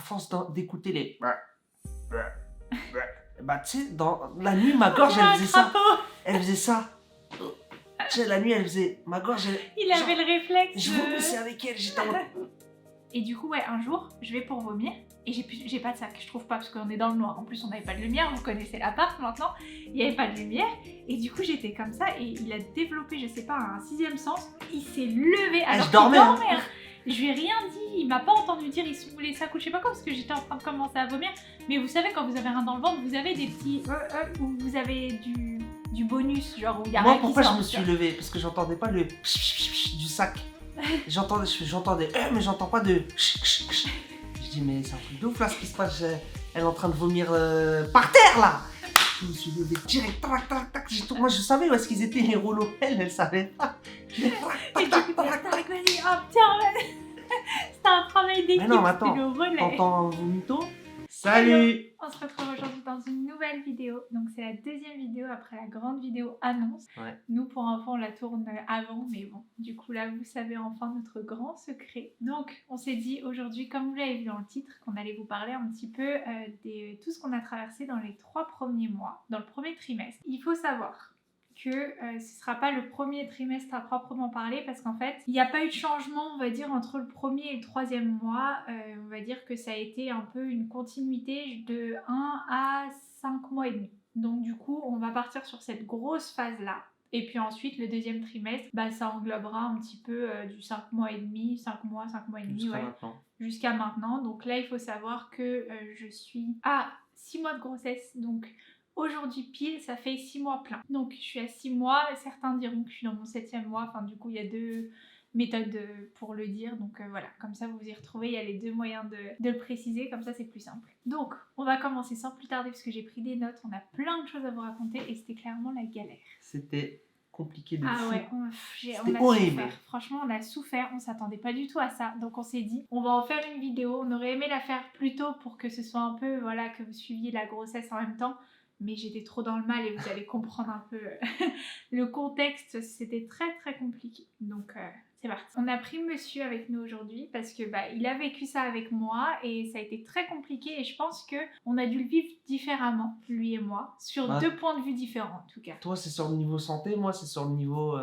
force d'écouter les... Bah, tu sais, dans la nuit, ma gorge, elle faisait ça. Elle faisait ça. Tu sais, la nuit, elle faisait... Ma gorge, Il avait le réflexe. Je vomissais avec elle, j'étais en mode... Et du coup, ouais, un jour, je vais pour vomir et j'ai pas de sac, je trouve pas parce qu'on est dans le noir. En plus, on n'avait pas de lumière, vous connaissez l'appart maintenant, il n'y avait pas de lumière. Et du coup, j'étais comme ça et il a développé, je sais pas, un 6e sens. Il s'est levé alors je dormais, qu'il dormait. Je lui ai rien dit, il m'a pas entendu dire il se voulait ça ou je sais pas quoi parce que j'étais en train de commencer à vomir. Mais vous savez, quand vous avez rien dans le ventre, vous avez des petits où vous avez du bonus, genre où il y a rien qui sort. Moi, pourquoi je me suis levée? Parce que j'entendais pas le du sac. J'entendais mais j'entends pas de... Je dis, mais c'est un truc de ouf là ce qui se passe. Elle est en train de vomir par terre là. Je me suis levé direct, tac, tac, tac. Moi je savais où est-ce qu'ils étaient les rouleaux. Elle savait pas. Et du coup, tac, vas-y, hop, tiens, c'était un travail d'équipe. Mais non, mais attends, le relais. t'entends vomito? Salut! On se retrouve aujourd'hui dans une nouvelle vidéo. Donc c'est la 2e vidéo après la grande vidéo annonce. Ouais. Nous pour info on la tourne avant, mais bon, du coup là vous savez enfin notre grand secret. Donc on s'est dit aujourd'hui, comme vous l'avez vu dans le titre, qu'on allait vous parler un petit peu de tout ce qu'on a traversé dans les 3 premiers mois, dans le premier trimestre. Il faut savoir que ce ne sera pas le premier trimestre à proprement parler parce qu'en fait il n'y a pas eu de changement on va dire entre le premier et le 3e mois. On va dire que ça a été un peu une continuité de 1 à 5 mois et demi. Donc du coup on va partir sur cette grosse phase là. Et puis ensuite le 2e trimestre, bah, ça englobera un petit peu du 5 mois et demi, 5 mois et demi, jusqu'à maintenant. Jusqu'à maintenant. Donc là il faut savoir que je suis à 6 mois de grossesse, donc aujourd'hui pile, ça fait 6 mois plein. Donc je suis à 6 mois, certains diront que je suis dans mon 7e mois, enfin du coup il y a 2 méthodes pour le dire, donc voilà, comme ça vous vous y retrouvez, il y a les 2 moyens de le préciser, comme ça c'est plus simple. Donc on va commencer sans plus tarder parce que j'ai pris des notes, on a plein de choses à vous raconter et c'était clairement la galère. C'était compliqué de fou. Ah ouais, c'était horrible. Souffert. Franchement on a souffert, on s'attendait pas du tout à ça, donc on s'est dit on va en faire une vidéo, on aurait aimé la faire plus tôt pour que ce soit un peu, voilà, que vous suiviez la grossesse en même temps. Mais j'étais trop dans le mal et vous allez comprendre un peu le contexte, c'était très très compliqué. Donc c'est parti. On a pris monsieur avec nous aujourd'hui parce que bah, il a vécu ça avec moi et ça a été très compliqué et je pense que on a dû le vivre différemment, lui et moi, sur 2 points de vue différents en tout cas. Toi c'est sur le niveau santé, moi c'est sur le niveau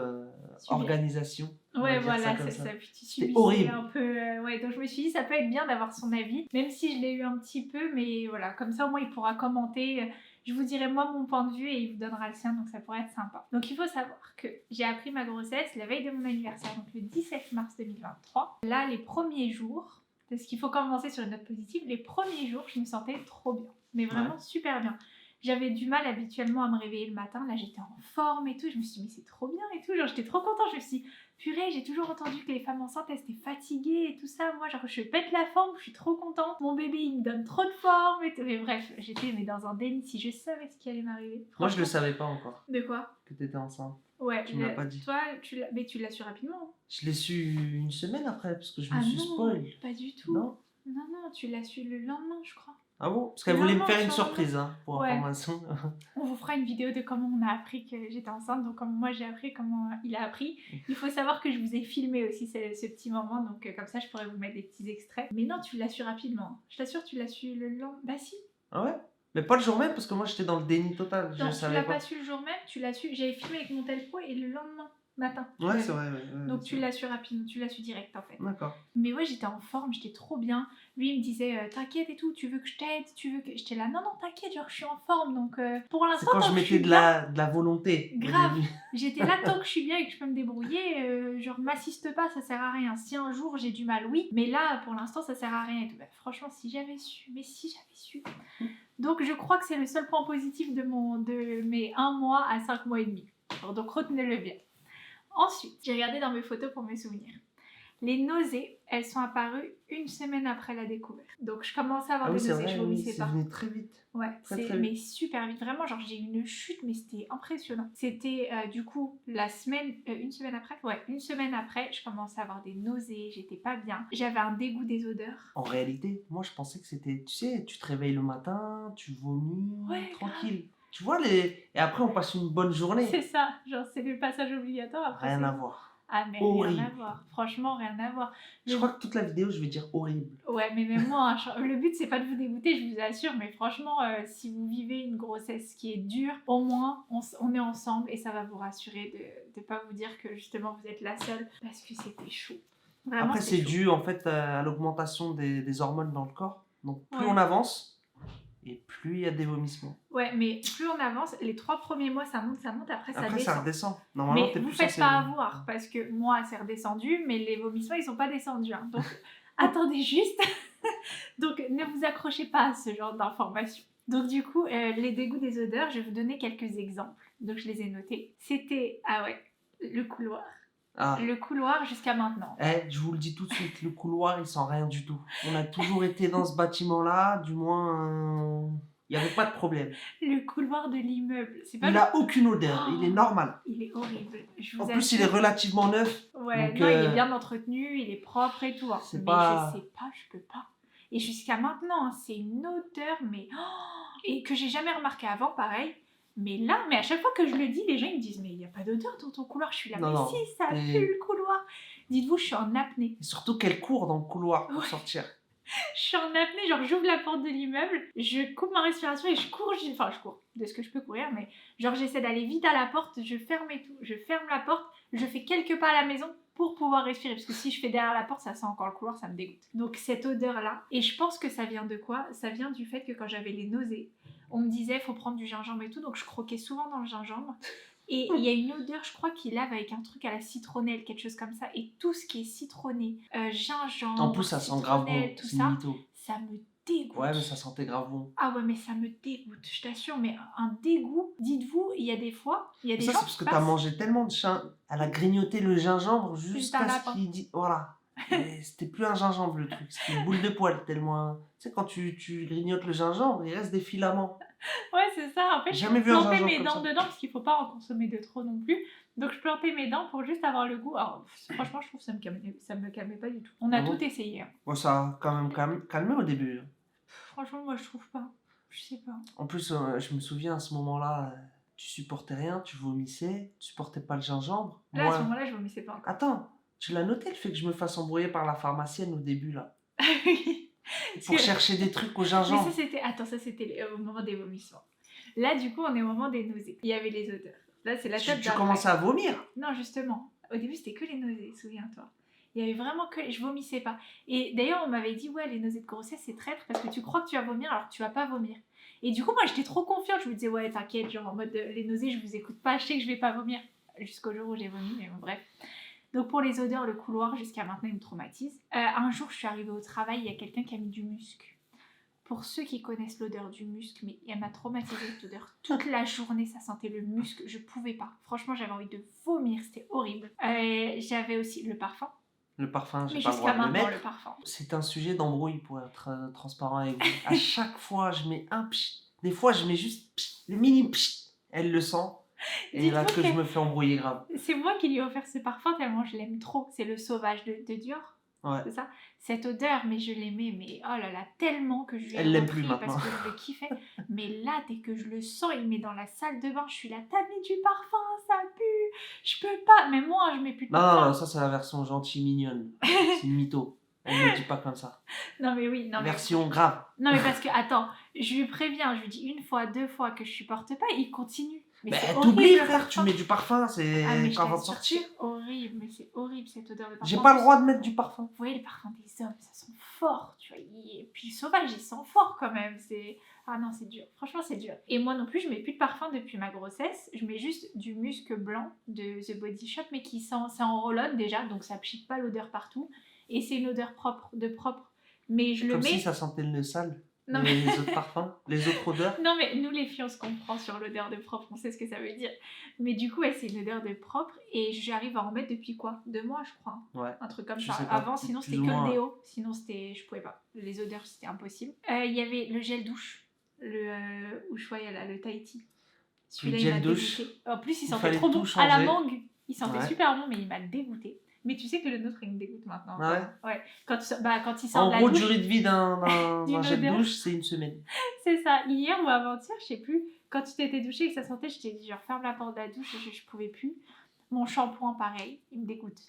organisation. Ouais, voilà, c'est ça. Puis tu subis horrible. Un peu. Ouais, donc je me suis dit, ça peut être bien d'avoir son avis, même si je l'ai eu un petit peu, mais voilà, comme ça au moins il pourra commenter. Je vous dirai moi mon point de vue et il vous donnera le sien, donc ça pourrait être sympa. Donc il faut savoir que j'ai appris ma grossesse la veille de mon anniversaire, donc le 17 mars 2023. Là, les premiers jours, parce qu'il faut commencer sur une note positive, les premiers jours, je me sentais trop bien, mais vraiment super bien. J'avais du mal habituellement à me réveiller le matin, là j'étais en forme et tout, je me suis dit mais c'est trop bien et tout, genre j'étais trop contente, je me suis dit purée, j'ai toujours entendu que les femmes enceintes elles étaient fatiguées et tout ça, moi genre je pète la forme, je suis trop contente, mon bébé il me donne trop de forme et tout, mais bref, j'étais dans un déni, si je savais ce qui allait m'arriver. Moi je le savais pas encore. De quoi? Que t'étais enceinte. Ouais, tu m'as pas dit. Toi, mais tu l'as su rapidement. Je l'ai su une semaine après parce que je me suis spoil. Pas du tout. Non, tu l'as su le lendemain je crois. Ah bon? Parce qu'elle voulait me faire une surprise, hein, pour information. On vous fera une vidéo de comment on a appris que j'étais enceinte, donc comment moi j'ai appris, comment il a appris. Il faut savoir que je vous ai filmé aussi ce petit moment, donc comme ça je pourrais vous mettre des petits extraits. Mais non, tu l'as su rapidement. Je t'assure, tu l'as su le lendemain. Bah si. Ah ouais? Mais pas le jour même, parce que moi j'étais dans le déni total. Non, tu l'as pas su le jour même, tu l'as su. J'avais filmé avec mon telefon et le lendemain matin. Ouais, c'est vrai. Donc tu l'as su rapidement, tu l'as su direct en fait. D'accord. Mais ouais, j'étais en forme, j'étais trop bien. Lui, il me disait t'inquiète et tout, tu veux que je t'aide, tu veux que... J'étais là, non, t'inquiète, genre je suis en forme, donc pour l'instant... C'est quand je mettais de la volonté. Grave, j'étais là tant que je suis bien et que je peux me débrouiller, genre m'assiste pas, ça sert à rien. Si un jour j'ai du mal, oui, mais là, pour l'instant, ça sert à rien et tout. Bah, franchement, si j'avais su... Donc je crois que c'est le seul point positif de mes 1 mois à 5 mois et demi. Alors, donc retenez-le bien. Ensuite, j'ai regardé dans mes photos pour mes souvenirs. Les nausées, elles sont apparues 1 semaine après la découverte. Donc je commençais à avoir des nausées, je vomissais pas. C'est venu très vite. Ouais, mais super vite. Vraiment, genre j'ai eu une chute, mais c'était impressionnant. C'était du coup la semaine, 1 semaine après. Ouais, 1 semaine après, je commençais à avoir des nausées, j'étais pas bien. J'avais un dégoût des odeurs. En réalité, moi je pensais que c'était, tu sais, tu te réveilles le matin, tu vomis, tranquille. Grave. Tu vois, et après on passe une bonne journée. C'est ça, genre c'est le passage obligatoire. Après, rien à voir. Ah, mais Horrible. rien à voir. Franchement, rien à voir. Je crois que toute la vidéo, je vais dire horrible. Ouais, mais même moi, le but c'est pas de vous dégoûter, je vous assure, mais franchement, si vous vivez une grossesse qui est dure, au moins on est ensemble et ça va vous rassurer de pas vous dire que justement vous êtes la seule parce que c'était chaud. Vraiment, Après, c'est chaud. dû en fait à l'augmentation des hormones dans le corps. Donc, plus Ouais. on avance, et plus il y a des vomissements. Ouais, mais plus on avance, les 3 premiers mois ça monte, après ça Après, descend. ça redescend. Normalement, Mais t'es vous plus faites censé... pas avoir parce que moi c'est redescendu, mais les vomissements ils sont pas descendus. Hein. Donc attendez juste. Donc ne vous accrochez pas à ce genre d'informations. Donc du coup, les dégoûts des odeurs, je vais vous donner quelques exemples. Donc je les ai notés. C'était, ah ouais, le couloir. Ah. Le couloir jusqu'à maintenant. Je vous le dis tout de suite, le couloir, il sent rien du tout. On a toujours été dans ce bâtiment-là, du moins, il n'y avait pas de problème. Le couloir de l'immeuble, c'est pas Il n'a aucune odeur, Oh, il est normal. il est horrible. Je vous En plus, il est assure. relativement neuf. Ouais, donc, non, il est bien entretenu, il est propre et tout. Hein. c'est Mais pas- je sais pas, je peux pas. Et jusqu'à maintenant, hein, c'est une odeur, mais et que j'ai jamais remarqué avant, pareil. Mais là, mais à chaque fois que je le dis, les gens ils me disent mais il n'y a pas d'odeur dans ton couloir. Je suis là, Non, mais non. si, ça Et- pue le couloir. Dites-vous, je suis en apnée. Et surtout qu'elle court dans le couloir pour Ouais. sortir. Je suis en apnée, genre j'ouvre la porte de l'immeuble, je coupe ma respiration et je cours, enfin je cours de ce que je peux courir, mais genre j'essaie d'aller vite à la porte, je ferme et tout, je ferme la porte, je fais quelques pas à la maison pour pouvoir respirer, parce que si je fais derrière la porte, ça sent encore le couloir, ça me dégoûte. Donc cette odeur-là, et je pense que ça vient de quoi? Ça vient du fait que quand j'avais les nausées, on me disait faut prendre du gingembre et tout, donc je croquais souvent dans le gingembre. Et il y a une odeur, je crois, qui lave avec un truc à la citronnelle, quelque chose comme ça. Et tout ce qui est citronné, gingembre, En plus, ça sent grave bon, citronnelle, tout c'est ça, une mytho. ça me dégoûte. Ouais, mais ça sentait grave bon. Ah ouais, mais ça me dégoûte, je t'assure, mais un dégoût. Dites-vous, il y a des fois, il y a des Ça, gens c'est parce qui que t'as passent... mangé tellement de Elle a grignoté le gingembre Juste jusqu'à un ce lapin. qu'il dit... Voilà. Et c'était plus un gingembre, le truc. C'était une boule de poil, tellement... Tu sais, quand tu grignotes le gingembre, il reste des filaments. Ouais, c'est ça. En fait, Jamais je vu un plantais gingembre mes comme dents ça. dedans parce qu'il faut pas en consommer de trop non plus. Donc je plantais mes dents pour juste avoir le goût. Alors franchement, je trouve que ça me calmait pas du tout. On a Ah bon tout essayé. Hein. Bon, ça a quand même calmé au début. Franchement, moi je trouve pas. Je sais pas. En plus, je me souviens, à ce moment-là, tu supportais rien, tu vomissais, tu supportais pas le gingembre. Là, Moi- à ce moment-là, je vomissais pas encore. Attends, tu l'as noté le fait que je me fasse embrouiller par la pharmacienne au début, là Oui. pour que- chercher des trucs au Mais gingembre. ça, c'était... Attends, ça, c'était au moment des vomissements. Là, du coup, on est au moment des nausées. Il y avait les odeurs. Là, c'est la tête Tu d'après. commençais à vomir. Non, justement. Au début, c'était que les nausées, souviens-toi. Il y avait vraiment que... Je vomissais pas. Et d'ailleurs, on m'avait dit, ouais, les nausées de grossesse, c'est traître parce que tu crois que tu vas vomir alors que tu vas pas vomir. Et du coup, moi, j'étais trop confiante. Je me disais, ouais, t'inquiète, genre en mode, les nausées, je vous écoute pas, je sais que je vais pas vomir. Jusqu'au jour où j'ai vomi, mais bon, bref. Donc pour les odeurs, le couloir, jusqu'à maintenant, il me traumatise. Un jour, je suis arrivée au travail, il y a quelqu'un qui a mis du musc. Pour ceux qui connaissent l'odeur du musc, mais elle m'a traumatisée cette odeur. Toute la journée, ça sentait le musc, je pouvais pas. Franchement, j'avais envie de vomir, c'était horrible. J'avais aussi le parfum. Le parfum, Mais j'ai pas le droit jusqu'à de le maintenant, mettre. le parfum. C'est un sujet d'embrouille pour être transparent avec vous. À chaque fois, je mets un pchit. Des fois, je mets juste pchit, le mini pchit. Elle le sent. Et là Dites-vous que je que- me fais embrouiller grave. C'est moi qui lui ai offert ce parfum tellement je l'aime trop. C'est le sauvage de Dior. Ouais. C'est ça. Cette odeur, mais je l'aimais, mais oh là là, tellement que je lui ai Elle l'aime repris plus maintenant. parce que je le kiffais. Mais là, dès que je le sens, il met dans la salle de bain, je suis là, t'as mis du parfum, ça pue, je peux pas. Mais moi, je mets plus de Non, parfum. non, ça c'est la version gentille mignonne. C'est une mytho. Elle ne le dit pas comme ça. Non, mais oui, non, mais... Version grave. Non, mais parce que, attends, je lui préviens, je lui dis une fois, 2 fois que je supporte pas, il continue. Mais c'est horrible, t'oublies, le frère, tu parfum. mets du parfum, c'est Ah, mais je quand avant de t'assure, sortir. c'est horrible, mais c'est horrible cette odeur de parfum. J'ai pas le droit de mettre du parfum. Vous voyez, les parfums des hommes, ça sent fort, tu vois. Et puis le sauvage, il sent fort quand même. Ah non, c'est dur. Franchement, c'est dur. Et moi non plus, je mets plus de parfum depuis ma grossesse. Je mets juste du musc blanc de The Body Shop, mais qui sent, c'est en roll-on déjà, donc ça pchite pas l'odeur partout. Et c'est une odeur propre. Mais je le Comme mets... si ça sentait le sale. Non, les autres parfums, les autres odeurs. Non, mais nous, les filles, on se comprend sur l'odeur de propre, on sait ce que ça veut dire. Mais du coup, ouais, c'est une odeur de propre et j'arrive à en mettre depuis quoi 2 mois, je crois. Ouais. Un truc comme Je ça. sais pas, Avant, sinon, plus c'était ou que moins, le déo. Sinon, je pouvais pas. Les odeurs, c'était impossible. Il y avait le gel douche. Le Ushuaïa, là, le Tahiti. Celui-là, Le il m'a gel douche. dégoûté. En plus, il Il sentait fallait trop tout bon. changer. À la mangue, il sentait Ouais. super bon, mais il m'a dégoûté. Mais tu sais que le nôtre, il me dégoûte maintenant. Ah Ouais. Quand il sort En de la gros, douche... durée de vie d'un D'une gel odeur. douche, c'est 1 semaine. C'est ça, hier ou avant-hier, je sais plus. Quand tu t'étais douché et que ça sentait, je t'ai dit genre ferme la porte de la douche, je pouvais plus. Mon shampoing, pareil, il me dégoûte.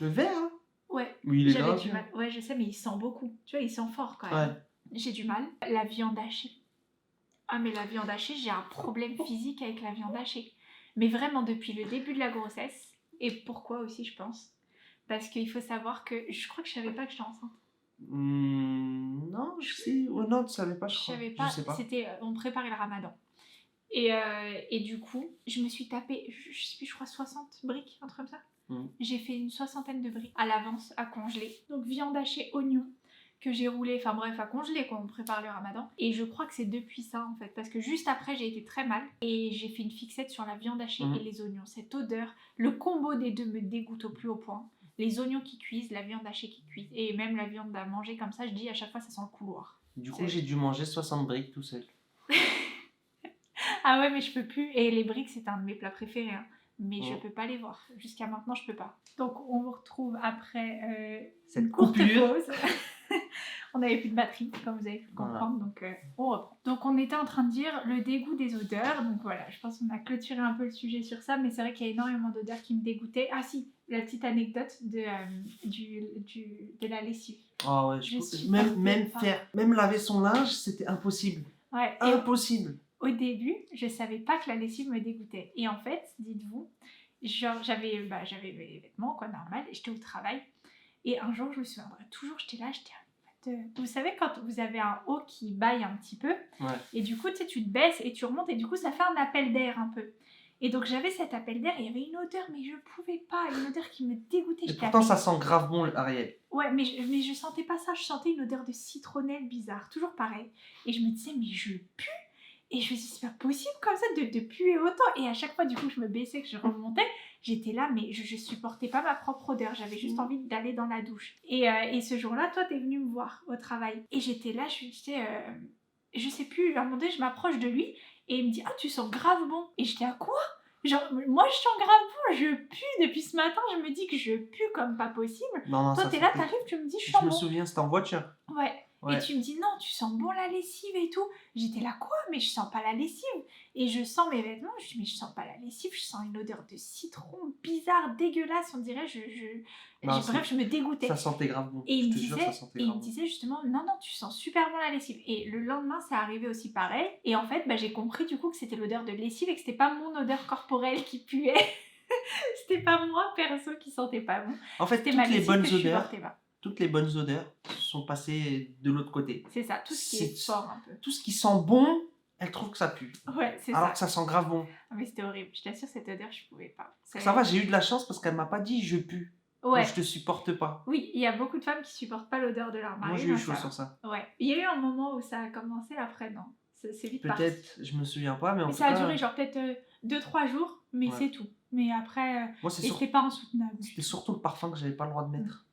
Le vert, hein? Ouais, Oui, il est j'avais grave. du mal. Ouais, je sais, mais il sent beaucoup. Tu vois, il sent fort quand Ouais. même. J'ai du mal. La viande hachée. Ah, mais la viande hachée, j'ai un problème physique avec la viande hachée. Mais vraiment, depuis le début de la grossesse. Et pourquoi aussi, je pense. Parce qu'il faut savoir que... Je crois que je savais pas que j'étais enceinte. Non, je sais. Oh, non, tu savais pas, je Je crois. savais Je pas. sais pas. C'était... on préparait le ramadan. Et du coup, je me suis tapé, je sais plus, je crois 60 briques, un truc comme ça. J'ai fait une 60aine de briques à l'avance, à congeler. Donc viande hachée, oignon, que j'ai roulé, enfin bref, à congeler quand on prépare le ramadan. Et je crois que c'est depuis ça en fait, parce que juste après j'ai été très mal et j'ai fait une fixette sur la viande hachée et les oignons. Cette odeur, le combo des deux me dégoûte au plus haut point. Les oignons qui cuisent, la viande hachée qui cuise et même la viande à manger comme ça, je dis à chaque fois ça sent le couloir. Du coup, j'ai dû manger 60 briques tout seul. Ah ouais, mais je peux plus. Et les briques, c'est un de mes plats préférés. Hein. Mais je Ouais. peux pas les voir. Jusqu'à maintenant, je peux pas. Donc, on vous retrouve après Cette une courte coupure. pause. On n'avait plus de batterie, comme vous avez pu le comprendre. Voilà. Donc, on reprend. Donc, on était en train de dire le dégoût des odeurs. Donc, voilà, je pense qu'on a clôturé un peu le sujet sur ça. Mais c'est vrai qu'il y a énormément d'odeurs qui me dégoûtaient. Ah si, la petite anecdote de la lessive. Ah ouais, même laver son linge, c'était impossible. Ouais, Impossible. Au début, je savais pas que la lessive me dégoûtait. Et en fait, dites-vous, genre j'avais mes vêtements, quoi, normal, et j'étais au travail. Et un jour, je me souviendrai toujours, j'étais là, vous savez quand vous avez un haut qui baille un petit peu, et du coup, tu sais, tu te baisses et tu remontes, et du coup, ça fait un appel d'air un peu. Et donc, j'avais cet appel d'air, et il y avait une odeur, mais je pouvais pas, une odeur qui me dégoûtait. Et pourtant, ça sent grave bon, Ariel. Ouais, mais je sentais pas ça, je sentais une odeur de citronnelle bizarre, toujours pareil. Et je me disais, mais je pue. Et je me suis dit, c'est pas possible comme ça de puer autant. Et à chaque fois, du coup, je me baissais, que je remontais, j'étais là, mais je supportais pas ma propre odeur. J'avais juste envie d'aller dans la douche. Et ce jour-là, toi, t'es venu me voir au travail. Et j'étais là, je sais plus, à un moment donné, je m'approche de lui et il me dit, ah, tu sens grave bon. Et j'étais à quoi? Genre, moi, je sens grave bon, je pue. Depuis ce matin, je me dis que je pue comme pas possible. Non, toi, t'es là, t'arrives, tu me dis, je sens bon. Je me souviens, c'était en voiture. Ouais. Et tu me dis, non, tu sens bon la lessive et tout. J'étais là, quoi? Mais je sens pas la lessive. Et je sens mes vêtements, je dis, mais je sens pas la lessive, je sens une odeur de citron bizarre, dégueulasse. On dirait, bref, je me dégoûtais. Ça sentait grave bon. Et il me disait justement, non, tu sens super bon la lessive. Et le lendemain, ça arrivait aussi pareil. Et en fait, j'ai compris du coup que c'était l'odeur de lessive et que c'était pas mon odeur corporelle qui puait. C'était pas moi, perso, qui sentait pas bon. En fait, c'était toutes les bonnes odeurs. Toutes les bonnes odeurs sont passées de l'autre côté. C'est ça, tout ce qui est fort un peu. Tout ce qui sent bon, elle trouve que ça pue. Ouais, c'est ça. Alors que ça sent grave bon. Mais c'était horrible. Je t'assure, cette odeur, je pouvais pas. Ça va, j'ai eu de la chance parce qu'elle m'a pas dit je pue. Ouais. Ou je te supporte pas. Oui, il y a beaucoup de femmes qui supportent pas l'odeur de leur mari. Moi, j'ai eu chaud sur ça. Ouais. Il y a eu un moment où ça a commencé, après, non. C'est vite parti. Peut-être, je me souviens pas, mais en tout ça cas... a duré genre peut-être 2-3 jours, mais c'est tout. Mais après, c'était pas insoutenable. C'était surtout le parfum que j'avais pas le droit de mettre.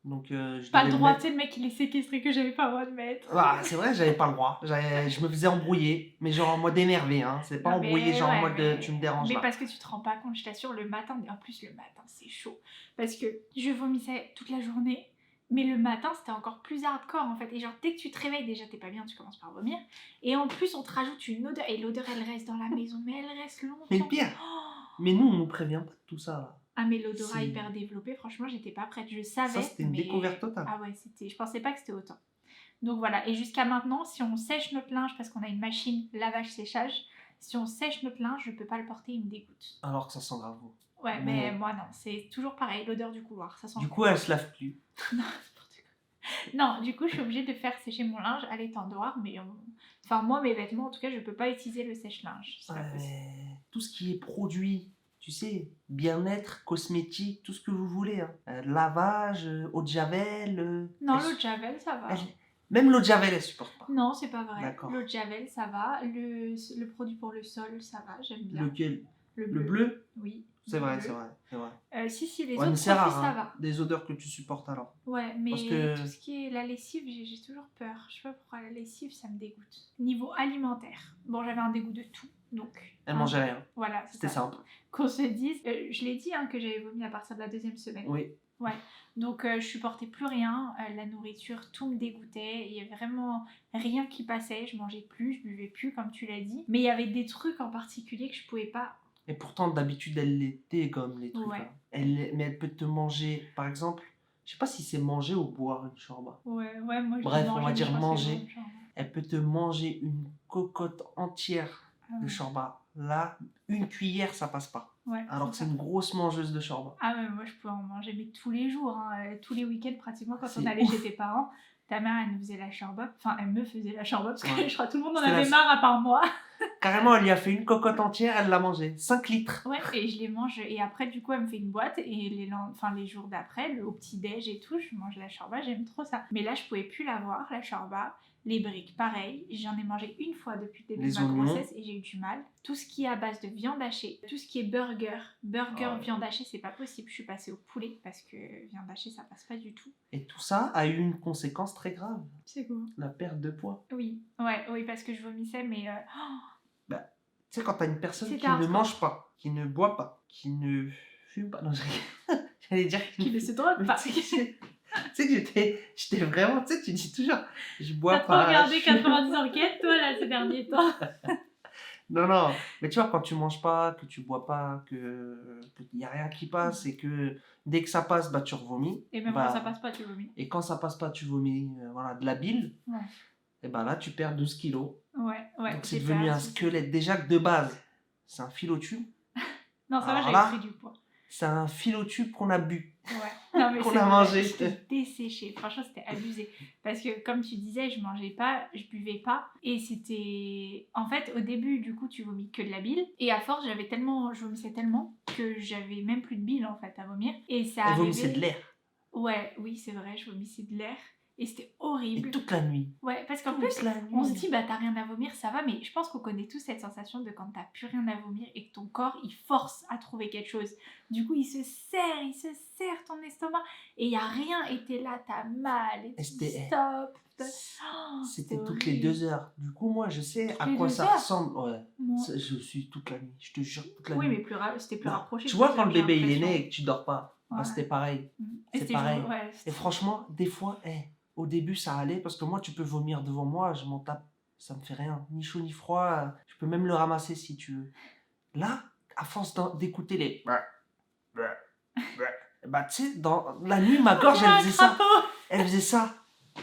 Donc, pas le droit, tu sais, le mec il est séquestré que j'avais pas le droit de mettre. Ah, c'est vrai, j'avais pas le droit. Je me faisais embrouiller, mais genre en mode énervé, hein. C'est pas embrouillé, genre en mode tu me déranges. Mais là. parce que tu te rends pas compte, je t'assure, le matin, en plus le matin c'est chaud. Parce que je vomissais toute la journée, mais le matin c'était encore plus hardcore en fait. Et genre dès que tu te réveilles, déjà t'es pas bien, tu commences par vomir. Et en plus on te rajoute une odeur, et l'odeur elle reste dans la maison, mais elle reste longtemps. Mais le pire, mais nous on nous prévient pas de tout ça là. Ah mais l'odorat hyper développé, franchement j'étais pas prête, je savais. Ça c'était une découverte totale. Ah ouais, je pensais pas que c'était autant. Donc voilà, et jusqu'à maintenant, si on sèche notre linge, parce qu'on a une machine lavage-séchage, si on sèche notre linge, je peux pas le porter, il me dégoûte. Alors que ça sent grave bon. Ouais, mais moi non, c'est toujours pareil, l'odeur du couloir, ça sent. Du coup elle se lave plus. Non, n'importe quoi. Non, du coup je suis obligée de faire sécher mon linge à l'étendoir, mais enfin moi mes vêtements en tout cas je peux pas utiliser le sèche-linge. Tout ce qui est produit, tu sais, bien-être, cosmétique, tout ce que vous voulez. Hein. Lavage, eau de javel. Non, l'eau de javel, ça va. Même l'eau de javel, elle supporte pas. Non, c'est pas vrai. D'accord. L'eau de javel, ça va. Le produit pour le sol, ça va, j'aime bien. Lequel? Le bleu? Oui. C'est vrai. Si, les autres produits, ça hein, va. Des odeurs que tu supportes alors. Ouais, mais tout ce qui est la lessive, j'ai toujours peur. Je sais pas pourquoi la lessive, ça me dégoûte. Niveau alimentaire, bon, j'avais un dégoût de tout, donc... Elle mangeait rien. Voilà, c'était simple. Qu'on se dise, je l'ai dit hein, que j'avais vomi à partir de la 2e semaine. Oui. Ouais, donc je supportais plus rien, la nourriture, tout me dégoûtait, il y avait vraiment rien qui passait, je mangeais plus, je buvais plus comme tu l'as dit, mais il y avait des trucs en particulier que je pouvais pas Et pourtant, d'habitude, elle les dégomme, les trucs. Ouais. Là. Mais elle peut te manger, par exemple, je sais pas si c'est manger ou boire une shorba. Ouais, moi je Bref, dis on manger, va mais je dire pense que manger. c'est bon, genre. Elle peut te manger une cocotte entière Ah de ouais. shorba. Là, une cuillère, ça passe pas. Ouais, Alors que c'est ça. une grosse mangeuse de shorba. Ah ouais, moi je peux en manger mais tous les jours, hein, tous les week-ends pratiquement quand C'est on allait ouf. chez tes parents. Ta mère elle nous faisait la shorba, enfin elle me faisait la shorba parce que Ouais. je crois que tout le monde en C'était avait marre à part moi. Carrément, elle lui a fait une cocotte entière, elle l'a mangée. 5 litres. Ouais, et je les mange et après du coup elle me fait une boîte et les jours d'après, au petit-déj et tout, je mange la shorba, j'aime trop ça. Mais là je pouvais plus l'avoir, la shorba. Les briques, pareil, j'en ai mangé une fois depuis le début Les de ma oignons. grossesse et j'ai eu du mal. Tout ce qui est à base de viande hachée, tout ce qui est burger, ouais. viande hachée, c'est pas possible. Je suis passée au poulet parce que viande hachée, ça passe pas du tout. Et tout ça a eu une conséquence très grave. C'est quoi? La perte de poids. Oui, oui, parce que je vomissais, mais... Tu sais, quand t'as une personne C'était qui ne hardcore. mange pas, qui ne boit pas, qui ne fume pas, non, j'allais dire Qui ne se drogue pas. Tu sais que j'étais vraiment, tu sais, tu dis toujours, je bois T'as trop pas. regardé je- 90 enquêtes, toi, là, ces derniers temps. Non, mais tu vois, quand tu manges pas, que tu bois pas, qu'il n'y a rien qui passe et que dès que ça passe, bah, tu revomis. Et même Bah, quand ça passe pas, tu vomis. Et quand ça passe pas, tu vomis voilà, de la bile. Ouais. Et ben là, tu perds 12 kilos. Ouais. Donc c'est j'ai devenu fait un aussi. squelette. Déjà que de base, c'est un filotube. Non, ça va, Alors j'avais là, pris du poids. C'est un filotube qu'on a bu. Ouais. Non, mais Qu'on c'est a vrai, mangé. j'étais desséchée. Franchement, c'était abusé. Parce que, comme tu disais, je mangeais pas, je buvais pas. Et c'était... En fait, au début, du coup, tu vomis que de la bile. Et à force, je vomissais tellement que j'avais même plus de bile, en fait, à vomir. Et ça Elle arrivait... vomissait de l'air. Oui, c'est vrai, je vomissais de l'air. Et c'était Et horrible. toute la nuit. Ouais, parce qu'en Toute plus, la nuit. on se dit, bah t'as rien à vomir, ça va, mais je pense qu'on connaît tous cette sensation de quand t'as plus rien à vomir et que ton corps, il force à trouver quelque chose. Du coup, il se serre ton estomac et il y a rien et t'es là, t'as mal et tu dis stop. C'était toutes les 2 heures. Du coup, moi, je sais Toutes à les quoi 2 ça heures. ressemble. Ouais. Moi. Je suis toute la nuit. Je te jure, toute la Oui, nuit. mais c'était plus Non. rapproché. Tu vois, quand le j'ai bébé il est l'impression. né et que tu dors pas, bah, Ouais. c'était pareil. Et C'est c'était pareil. ouais, Et franchement, des fois, au début, ça allait parce que moi, tu peux vomir devant moi, je m'en tape. Ça me fait rien. Ni chaud ni froid. Je peux même le ramasser si tu veux. Là, à force d'écouter les. Bah, tu sais, dans la nuit, ma gorge, elle faisait ça. Elle faisait ça. Tu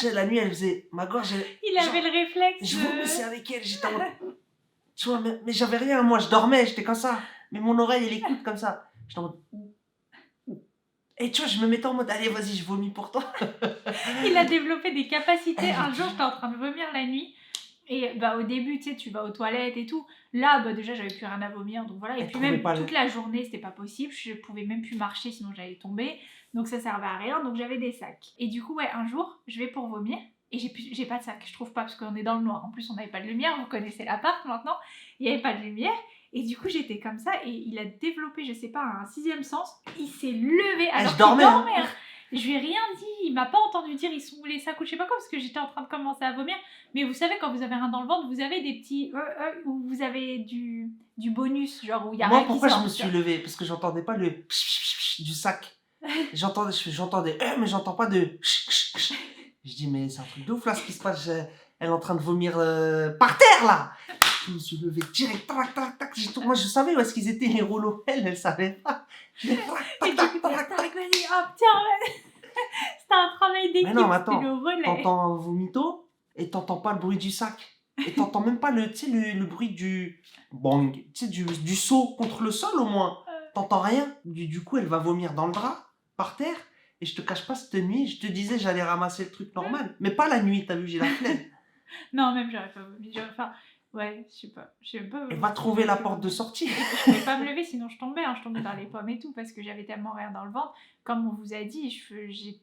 sais, la nuit, elle faisait. Ma gorge, Il avait le réflexe. Je vomissais avec elle, j'étais en mode. Tu vois, mais j'avais rien, moi, je dormais, j'étais comme ça. Mais mon oreille, elle écoute comme ça. J'étais en mode. Et tu vois, je me mettais en mode, allez, vas-y, je vomis pour toi. Il a développé des capacités. Un jour, j'étais en train de vomir la nuit. Et bah, au début, tu sais, tu vas aux toilettes et tout. Là, bah, déjà, j'avais plus rien à vomir. Donc voilà. Et puis même, toute la journée, c'était pas possible. Je pouvais même plus marcher, sinon j'allais tomber. Donc ça servait à rien. Donc j'avais des sacs. Et du coup, un jour, je vais pour vomir. Et j'ai pas de sac. Je trouve pas parce qu'on est dans le noir. En plus, on n'avait pas de lumière. Vous connaissez l'appart maintenant. Il n'y avait pas de lumière. Et du coup, j'étais comme ça. Et il a développé, je sais pas, un 6e sens. Il s'est levé. Alors je dormais. Hein. Je lui ai rien dit, il m'a pas entendu dire ils sont où les sacs ou je sais pas quoi parce que j'étais en train de commencer à vomir. Mais vous savez, quand vous avez rien dans le ventre, vous avez des petits où vous avez du bonus, genre où il y a rien qui sort. Moi, pourquoi je me suis levée? Parce que j'entendais pas le du sac. J'entendais mais j'entends pas de. Je dis, mais c'est un truc de ouf là ce qui se passe. Elle est en train de vomir par terre là. Je me suis levée direct, tac, tac, tac. Moi, je savais où est-ce qu'ils étaient les rouleaux. Elle savait pas. Et du coup, vas-y, hop, tiens, c'était un travail d'équipe. Mais non, mais attends, le relais. t'entends un vomito et t'entends pas le bruit du sac. Et t'entends même pas le bruit du bang, tu sais, du seau contre le sol au moins. T'entends rien. Du coup, elle va vomir dans le drap, par terre. Et je te cache pas, cette nuit, je te disais, j'allais ramasser le truc normal. Mais pas la nuit, t'as vu, j'ai la flemme. Non, même j'aurais pas vomi. Enfin, ouais, je sais pas. Elle va trouver la porte de sortie. Je pouvais pas me lever, sinon je tombais. Je tombais dans les pommes et tout parce que j'avais tellement rien dans le ventre. Comme on vous a dit,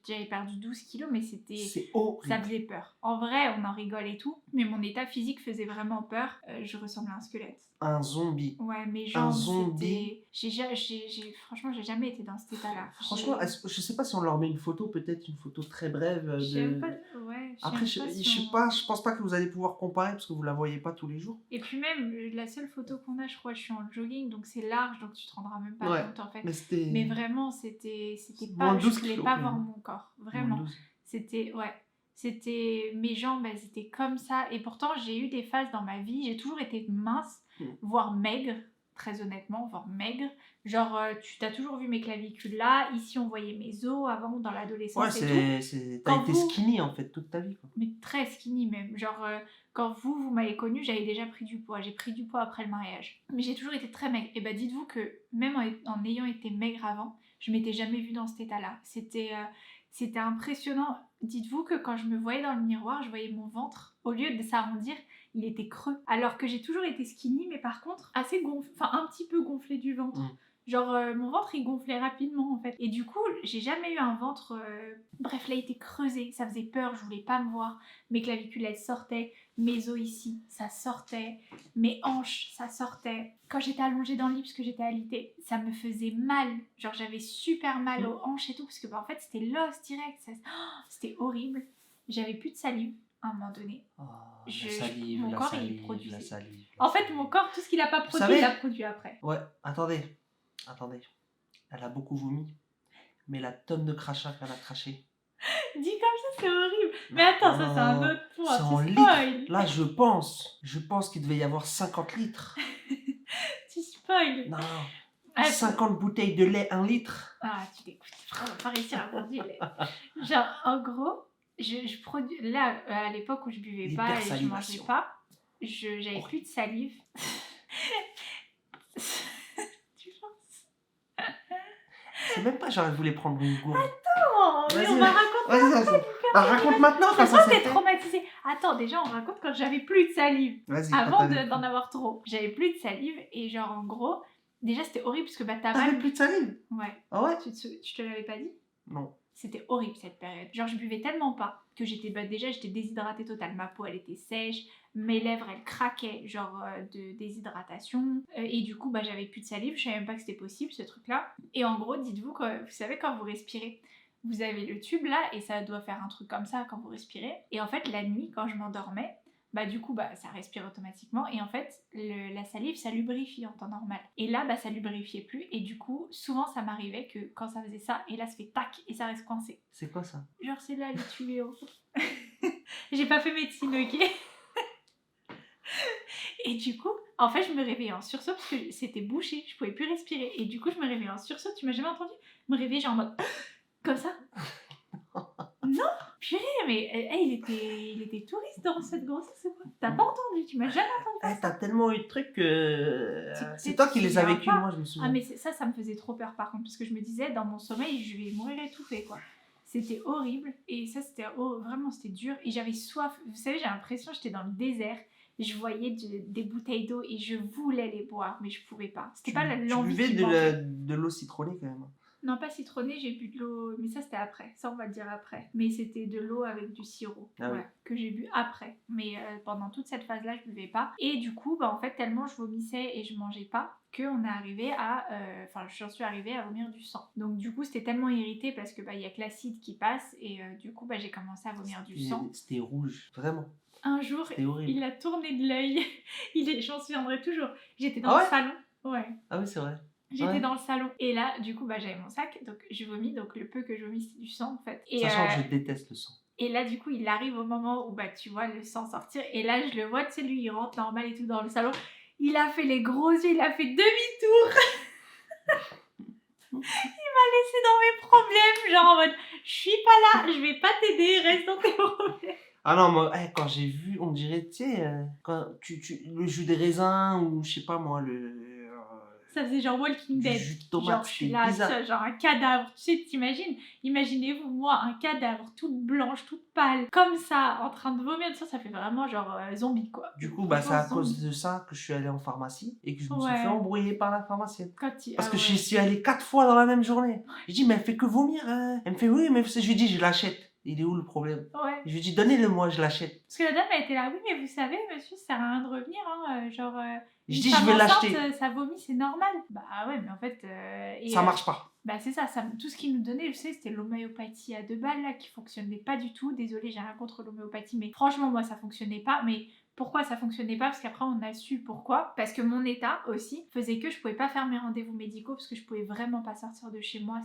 j'avais perdu 12 kilos, mais C'est horrible. ça faisait peur. En vrai, on en rigole et tout, mais mon état physique faisait vraiment peur. Je ressemblais à un squelette. Un zombie. Ouais, mes jambes, un zombie. Franchement, j'ai jamais été dans cet état-là. Franchement, je sais pas si on leur met une photo, peut-être une photo très brève. Après, je pense pas que vous allez pouvoir comparer parce que vous la voyez pas tous les jours. Et puis même, la seule photo qu'on a, je crois, je suis en jogging, donc c'est large, donc tu te rendras même pas compte en fait. Mais vraiment, c'était pas, je voulais pas voir mon corps, vraiment. C'était mes jambes, elles étaient comme ça. Et pourtant, j'ai eu des phases dans ma vie, j'ai toujours été mince, voire maigre. très honnêtement, voire maigre. Genre, tu t'as toujours vu mes clavicules là, ici on voyait mes os avant, dans l'adolescence et tout. T'as Quand été vous- skinny en fait toute ta vie, quoi. Mais très skinny même. Genre, quand vous m'avez connue, j'avais déjà pris du poids. J'ai pris du poids après le mariage. Mais j'ai toujours été très maigre. Et bah dites-vous que même en ayant été maigre avant, je m'étais jamais vue dans cet état-là. C'était impressionnant. Dites-vous que quand je me voyais dans le miroir, je voyais mon ventre. Au lieu de s'arrondir, il était creux. Alors que j'ai toujours été skinny, mais par contre, assez gonflé, enfin un petit peu gonflé du ventre. Genre, mon ventre, il gonflait rapidement, en fait. Et du coup, j'ai jamais eu un ventre... Bref, là, il était creusé. Ça faisait peur, je voulais pas me voir. Mes clavicules, elles sortaient. Mes os ici, ça sortait. Mes hanches, ça sortait. Quand j'étais allongée dans le lit, parce que j'étais alitée, ça me faisait mal. Genre, j'avais super mal aux hanches et tout. Parce que, en fait, c'était l'os direct. C'était horrible. J'avais plus de salive, à un moment donné. Oh, la salive, mon la corps, salive, il produisait. la salive. En fait, mon corps, tout ce qu'il a pas produit, savez il l'a produit après. Ouais, attendez. Elle a beaucoup vomi, mais la tonne de crachat qu'elle a craché. Dit comme ça, c'est horrible. Mais attends, ça c'est un autre point. C'est en Tu litres. spoil. Là, je pense qu'il devait y avoir 50 litres. Tu spoil. Non, Ah, 50 bouteilles de lait, 1 litre. Ah, tu t'écoutes. On va pas réussir à produire les... Genre, en gros, je produis... Là, à l'époque où je buvais pas et je mangeais L'hypersalivation. pas, j'avais plus de salive. Tu penses? C'est même pas genre elle voulait prendre une gourde. Non, mais Vas-y, on va raconter. Vas-y. Bah, raconte maintenant quand ça Pourquoi s'est t'es fait. traumatisée? Attends, déjà, on raconte quand j'avais plus de salive. Vas-y. Avant quand t'avais- d'en avoir trop. J'avais plus de salive et genre, en gros, déjà, c'était horrible parce que bah, t'as T'avais mal. plus de salive? Ouais. Ah ouais? Je te l'avais pas dit? Non. C'était horrible cette période. Genre, je buvais tellement pas que j'étais déshydratée totale. Ma peau, elle était sèche, mes lèvres, elles craquaient, genre de déshydratation. Et du coup, bah, j'avais plus de salive. Je savais même pas que c'était possible ce truc-là. Et en gros, dites-vous que vous savez, quand vous respirez, vous avez le tube là et ça doit faire un truc comme ça quand vous respirez. Et en fait, la nuit, quand je m'endormais, bah du coup bah ça respire automatiquement et en fait la salive ça lubrifie en temps normal et là bah ça lubrifiait plus et du coup souvent ça m'arrivait que quand ça faisait ça et là ça fait tac et ça reste coincé. C'est quoi ça? Genre c'est là les tuyaux. J'ai pas fait médecine, ok. Et du coup en fait je me réveillais en sursaut parce que c'était bouché, je pouvais plus respirer et du coup je me réveillais en sursaut. Tu m'as jamais entendu me réveiller genre en mode comme ça? Non, purée, mais il était touriste dans cette grossesse ou quoi? T'as pas entendu, tu m'as jamais entendu. T'as tellement eu de trucs que. Tu- C'est toi qui tu les as souviens vécus, pas. moi je me souviens. Ah mais ça me faisait trop peur par contre, parce que je me disais dans mon sommeil je vais mourir étouffée quoi. C'était horrible et ça c'était vraiment c'était dur et j'avais soif. Vous savez j'ai l'impression que j'étais dans le désert. Je voyais des bouteilles d'eau et je voulais les boire mais je pouvais pas. C'était pas Tu l'envie buvais qui de mangeait. de l'eau citronnée quand même. Non, pas citronnée, j'ai bu de l'eau, mais ça c'était après, ça on va le dire après. Mais c'était de l'eau avec du sirop, Ah oui. que j'ai bu après. Mais pendant toute cette phase-là, je buvais pas. Et du coup, bah en fait, tellement je vomissais et je mangeais pas, qu'on est arrivé à, enfin, j'en suis arrivée à vomir du sang. Donc du coup, c'était tellement irrité parce que bah il y a que l'acide qui passe et du coup, bah j'ai commencé à vomir du sang. C'était rouge, vraiment. Un jour, C'était horrible. il a tourné de l'œil. Je m'en souviendrai toujours. J'étais dans Ah ouais le salon. Ouais. Ah oui, c'est vrai. J'étais Ouais. dans le salon et là du coup bah j'avais mon sac donc je vomis donc le peu que je vomis c'est du sang en fait et, Sachant que je déteste le sang. et là du coup il arrive au moment où bah tu vois le sang sortir et là je le vois tu sais lui il rentre normal et tout dans le salon il a fait les gros yeux il a fait demi-tour. Il m'a laissé dans mes problèmes genre en mode je suis pas là je vais pas t'aider reste dans tes problèmes. Ah non, moi, quand j'ai vu, on dirait, tu sais, quand le jus des raisins ou je sais pas moi, Ça faisait genre Walking du Dead. jus de tomate, Genre, je suis c'était là, bizarre. ça, genre un cadavre. Tu sais, t'imagines, imaginez-vous, moi, un cadavre, toute blanche, toute pâle, comme ça, en train de vomir. Ça fait vraiment genre zombie, quoi. Du coup, bah, c'est à Franchement, cause zombie. de ça que je suis allé en pharmacie et que je me suis Ouais. fait embrouiller par la pharmacienne. Quand il... Parce ah que ouais. j'y suis allé 4 fois dans la même journée. Je dis, mais elle fait que vomir. Elle me fait, oui, mais je lui dis, je l'achète. Il est où le problème? Ouais. Je lui dis, donnez-le moi, je l'achète. Parce que la dame, elle était là, oui, mais vous savez, monsieur, ça sert à rien de revenir, hein, genre... Je une dis, je femme vais enceinte, l'acheter. ça vomit, c'est normal. Bah ouais, mais en fait... et, Ça marche pas. Bah c'est ça, tout ce qu'ils nous donnait, je sais, c'était l'homéopathie à 2 balles, là, qui fonctionnait pas du tout. Désolée, j'ai rien contre l'homéopathie, mais franchement, moi, ça fonctionnait pas. Mais pourquoi ça fonctionnait pas? Parce qu'après, on a su pourquoi. Parce que mon état, aussi, faisait que je pouvais pas faire mes rendez-vous médicaux, parce que je pouvais vraiment pas sortir de chez moi,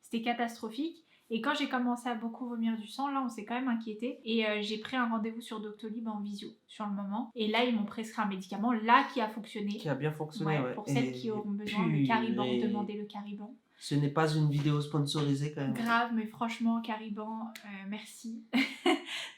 c'était catastrophique. Et quand j'ai commencé à beaucoup vomir du sang, là, on s'est quand même inquiété. Et j'ai pris un rendez-vous sur Doctolib en visio sur le moment. Et là, ils m'ont prescrit un médicament, là, qui a fonctionné. Qui a bien fonctionné, ouais. Pour celles qui auront besoin, le Cariban, demandez le Cariban. Ce n'est pas une vidéo sponsorisée quand même. Grave, mais franchement, Cariban, merci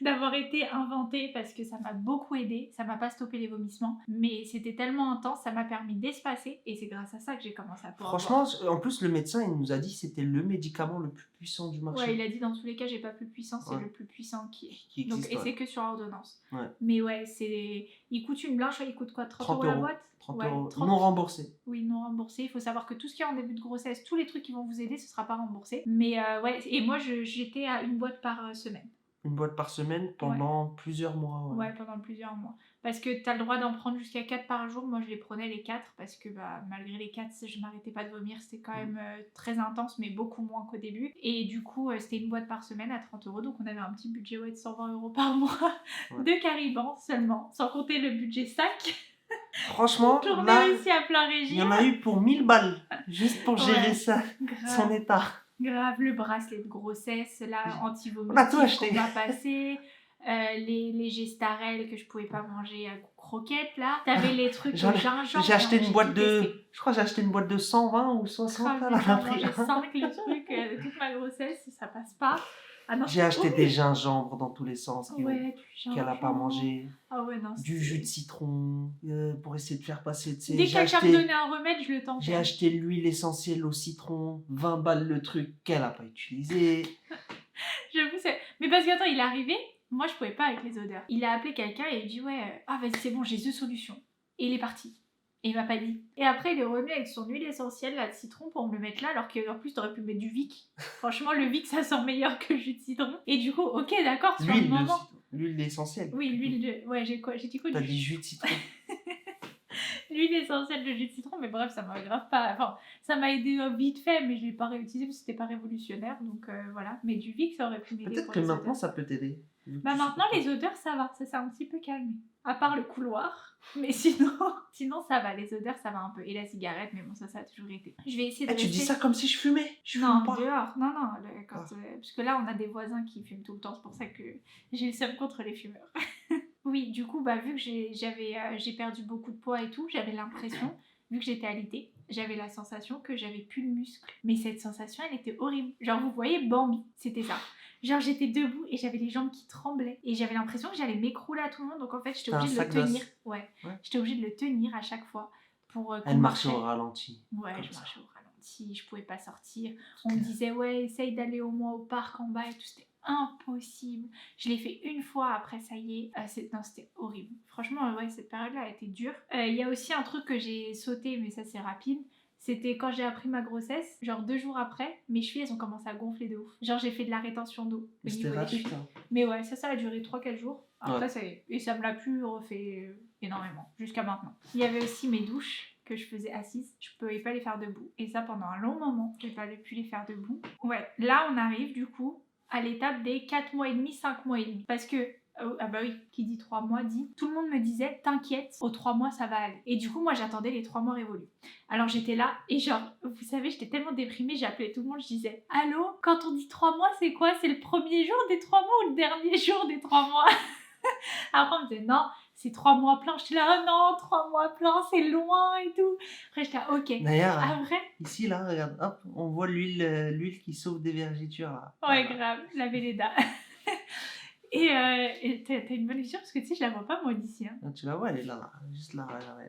d'avoir été inventé parce que ça m'a beaucoup aidé. Ça m'a pas stoppé les vomissements, mais c'était tellement intense, ça m'a permis d'espacer et c'est grâce à ça que j'ai commencé à pouvoir Franchement, en plus, le médecin, il nous a dit que c'était le médicament le plus puissant du marché. Ouais, il a dit dans tous les cas, j'ai pas plus puissant, c'est le plus puissant qui est. Qui existe, Donc, et c'est que sur ordonnance. Ouais. Mais ouais, il coûte une blanche, il coûte quoi, 30 € la boîte 30 euros. 30... Non remboursé. Oui, non remboursé. Il faut savoir que tout ce qui est en début de grossesse, tous les trucs qui vont vous aider, ce sera pas remboursé. Mais ouais, et moi j'étais à une boîte par semaine. Une boîte par semaine pendant plusieurs mois. Ouais, pendant plusieurs mois. Parce que t'as le droit d'en prendre jusqu'à 4 par jour. Moi, je les prenais les 4 parce que malgré les 4, je m'arrêtais pas de vomir. C'était quand même très intense, mais beaucoup moins qu'au début. Et du coup, c'était une boîte par semaine à 30 €. Donc, on avait un petit budget de 120 € par mois de Cariban seulement, sans compter le budget sac. Franchement, j'en ai réussi à plein régime. Il y en a eu pour 1000 balles, juste pour gérer ça, son état. Grave, le bracelet de grossesse, là, anti-vomitif qu'on va passer, les gestarelles que je pouvais pas manger à croquettes, là. T'avais les trucs de gingembre. J'ai acheté une boîte de... Je crois que j'ai acheté une boîte de 120 ou 60, là, j'ai mangé 5 le truc, toute ma grossesse, ça passe pas. Ah non, j'ai acheté des gingembres dans tous les sens qu'elle n'a pas mangé. Ah ouais, non, du jus de citron pour essayer de faire passer. Dès que quelqu'un me donnait un remède, je le tentais. J'ai acheté l'huile essentielle au citron, 20 balles le truc qu'elle n'a pas utilisé. J'avoue, mais parce que attends, il est arrivé, moi je pouvais pas avec les odeurs. Il a appelé quelqu'un et il dit ouais, vas-y c'est bon, j'ai deux solutions. Et il est parti. Et il m'a pas dit. Et après, il est revenu avec son huile essentielle, là, de citron, pour me le mettre là, alors qu'en plus, t'aurais pu mettre du Vic. Franchement, le Vic, ça sent meilleur que le jus de citron. Et du coup, ok, d'accord, sur le moment... L'huile essentielle. Oui, l'huile de... Ouais, j'ai dit quoi? T'as dit jus de citron. L'huile essentielle de jus de citron, mais bref, ça m'a grave pas... Enfin, ça m'a aidé vite fait, mais je l'ai pas réutilisé parce que c'était pas révolutionnaire, donc voilà. Mais du Vic, ça aurait pu m'aider. Peut-être que maintenant, ça peut t'aider. Maintenant, les odeurs, ça va. Ça s'est un petit peu calmé. À part le couloir. Mais sinon, ça va. Les odeurs, ça va un peu. Et la cigarette, mais bon, ça a toujours été. Je vais essayer de tu dis ça comme si je fumais. Non, dehors. Non. Parce que là, on a des voisins qui fument tout le temps. C'est pour ça que j'ai le seum contre les fumeurs. Oui, du coup, vu que j'ai perdu beaucoup de poids et tout, j'avais l'impression, vu que j'étais alitée, j'avais la sensation que j'avais plus de muscles. Mais cette sensation, elle était horrible. Genre, vous voyez, Bambi, c'était ça. Genre, j'étais debout et j'avais les jambes qui tremblaient. Et j'avais l'impression que j'allais m'écrouler à tout le monde. Donc, en fait, j'étais obligée de le tenir. Ouais. J'étais obligée de le tenir à chaque fois. Elle marchait au ralenti. Ouais, je marchais au ralenti. Je pouvais pas sortir. On me disait, ouais, essaye d'aller au moins au parc en bas et tout. C'était impossible. Je l'ai fait une fois, après, ça y est. C'était horrible. Franchement, ouais, cette période-là a été dure. Il y a aussi un truc que j'ai sauté, mais ça, c'est rapide. C'était quand j'ai appris ma grossesse, genre 2 jours après, mes chevilles elles ont commencé à gonfler de ouf. Genre j'ai fait de la rétention d'eau. C'était rapide. Mais ouais, ça a duré 3-4 jours. Après ça y est. Et ça me l'a plus refait énormément, jusqu'à maintenant. Il y avait aussi mes douches que je faisais assise. Je pouvais pas les faire debout. Et ça pendant un long moment, j'ai pas pu les faire debout. Ouais, là on arrive du coup à l'étape des 4 mois et demi, 5 mois et demi. Parce que ah bah oui, qui dit 3 mois dit. Tout le monde me disait, t'inquiète, aux 3 mois ça va aller. Et du coup, moi j'attendais les 3 mois révolus. Alors j'étais là et genre, vous savez, j'étais tellement déprimée, j'ai appelé tout le monde, je disais, allô, quand on dit 3 mois, c'est quoi? C'est le premier jour des 3 mois ou le dernier jour des 3 mois? Après on me disait, non, c'est 3 mois pleins. J'étais là, oh non, 3 mois pleins, c'est loin et tout. Après j'étais là, ok. D'ailleurs, après, ici là, regarde, hop, on voit l'huile qui sauve des vergetures là. Ouais, grave, la Velleda. Et t'as une bonne vision parce que tu sais, je la vois pas moi d'ici. Hein. Tu la vois, elle est là, juste là.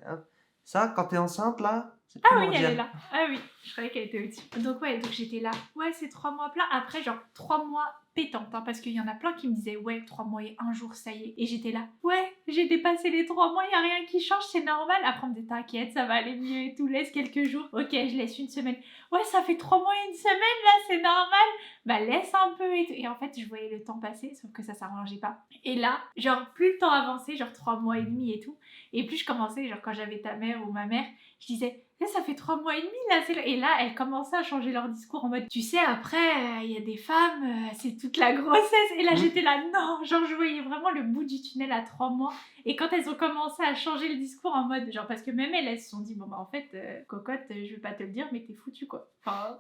Hop. Ça, quand t'es enceinte là, c'est primordial. Ah oui, elle est là. Ah oui, je croyais qu'elle était au-dessus. Donc j'étais là. Ouais, c'est 3 mois plein. Après, genre 3 mois pétante, hein, parce qu'il y en a plein qui me disaient ouais, 3 mois et 1 jour, ça y est. Et j'étais là, ouais, j'ai dépassé les 3 mois, il n'y a rien qui change, c'est normal. Après, on me disait t'inquiète, ça va aller mieux et tout, laisse quelques jours. Ok, je laisse une semaine. Ouais, ça fait 3 mois et 1 semaine là, c'est normal. Bah, laisse un peu et tout. Et en fait, je voyais le temps passer, sauf que ça s'arrangeait pas. Et là, genre, plus le temps avançait, genre 3 mois et demi et tout. Et plus je commençais, genre, quand j'avais ta mère ou ma mère, je disais, Et ça fait 3 mois et demi là, et là elles commençaient à changer leur discours en mode tu sais après il y a des femmes c'est toute la grossesse et là j'étais là non, genre je voyais vraiment le bout du tunnel à 3 mois et quand elles ont commencé à changer le discours en mode genre parce que même elles se sont dit bon bah en fait cocotte je vais pas te le dire mais t'es foutue quoi, enfin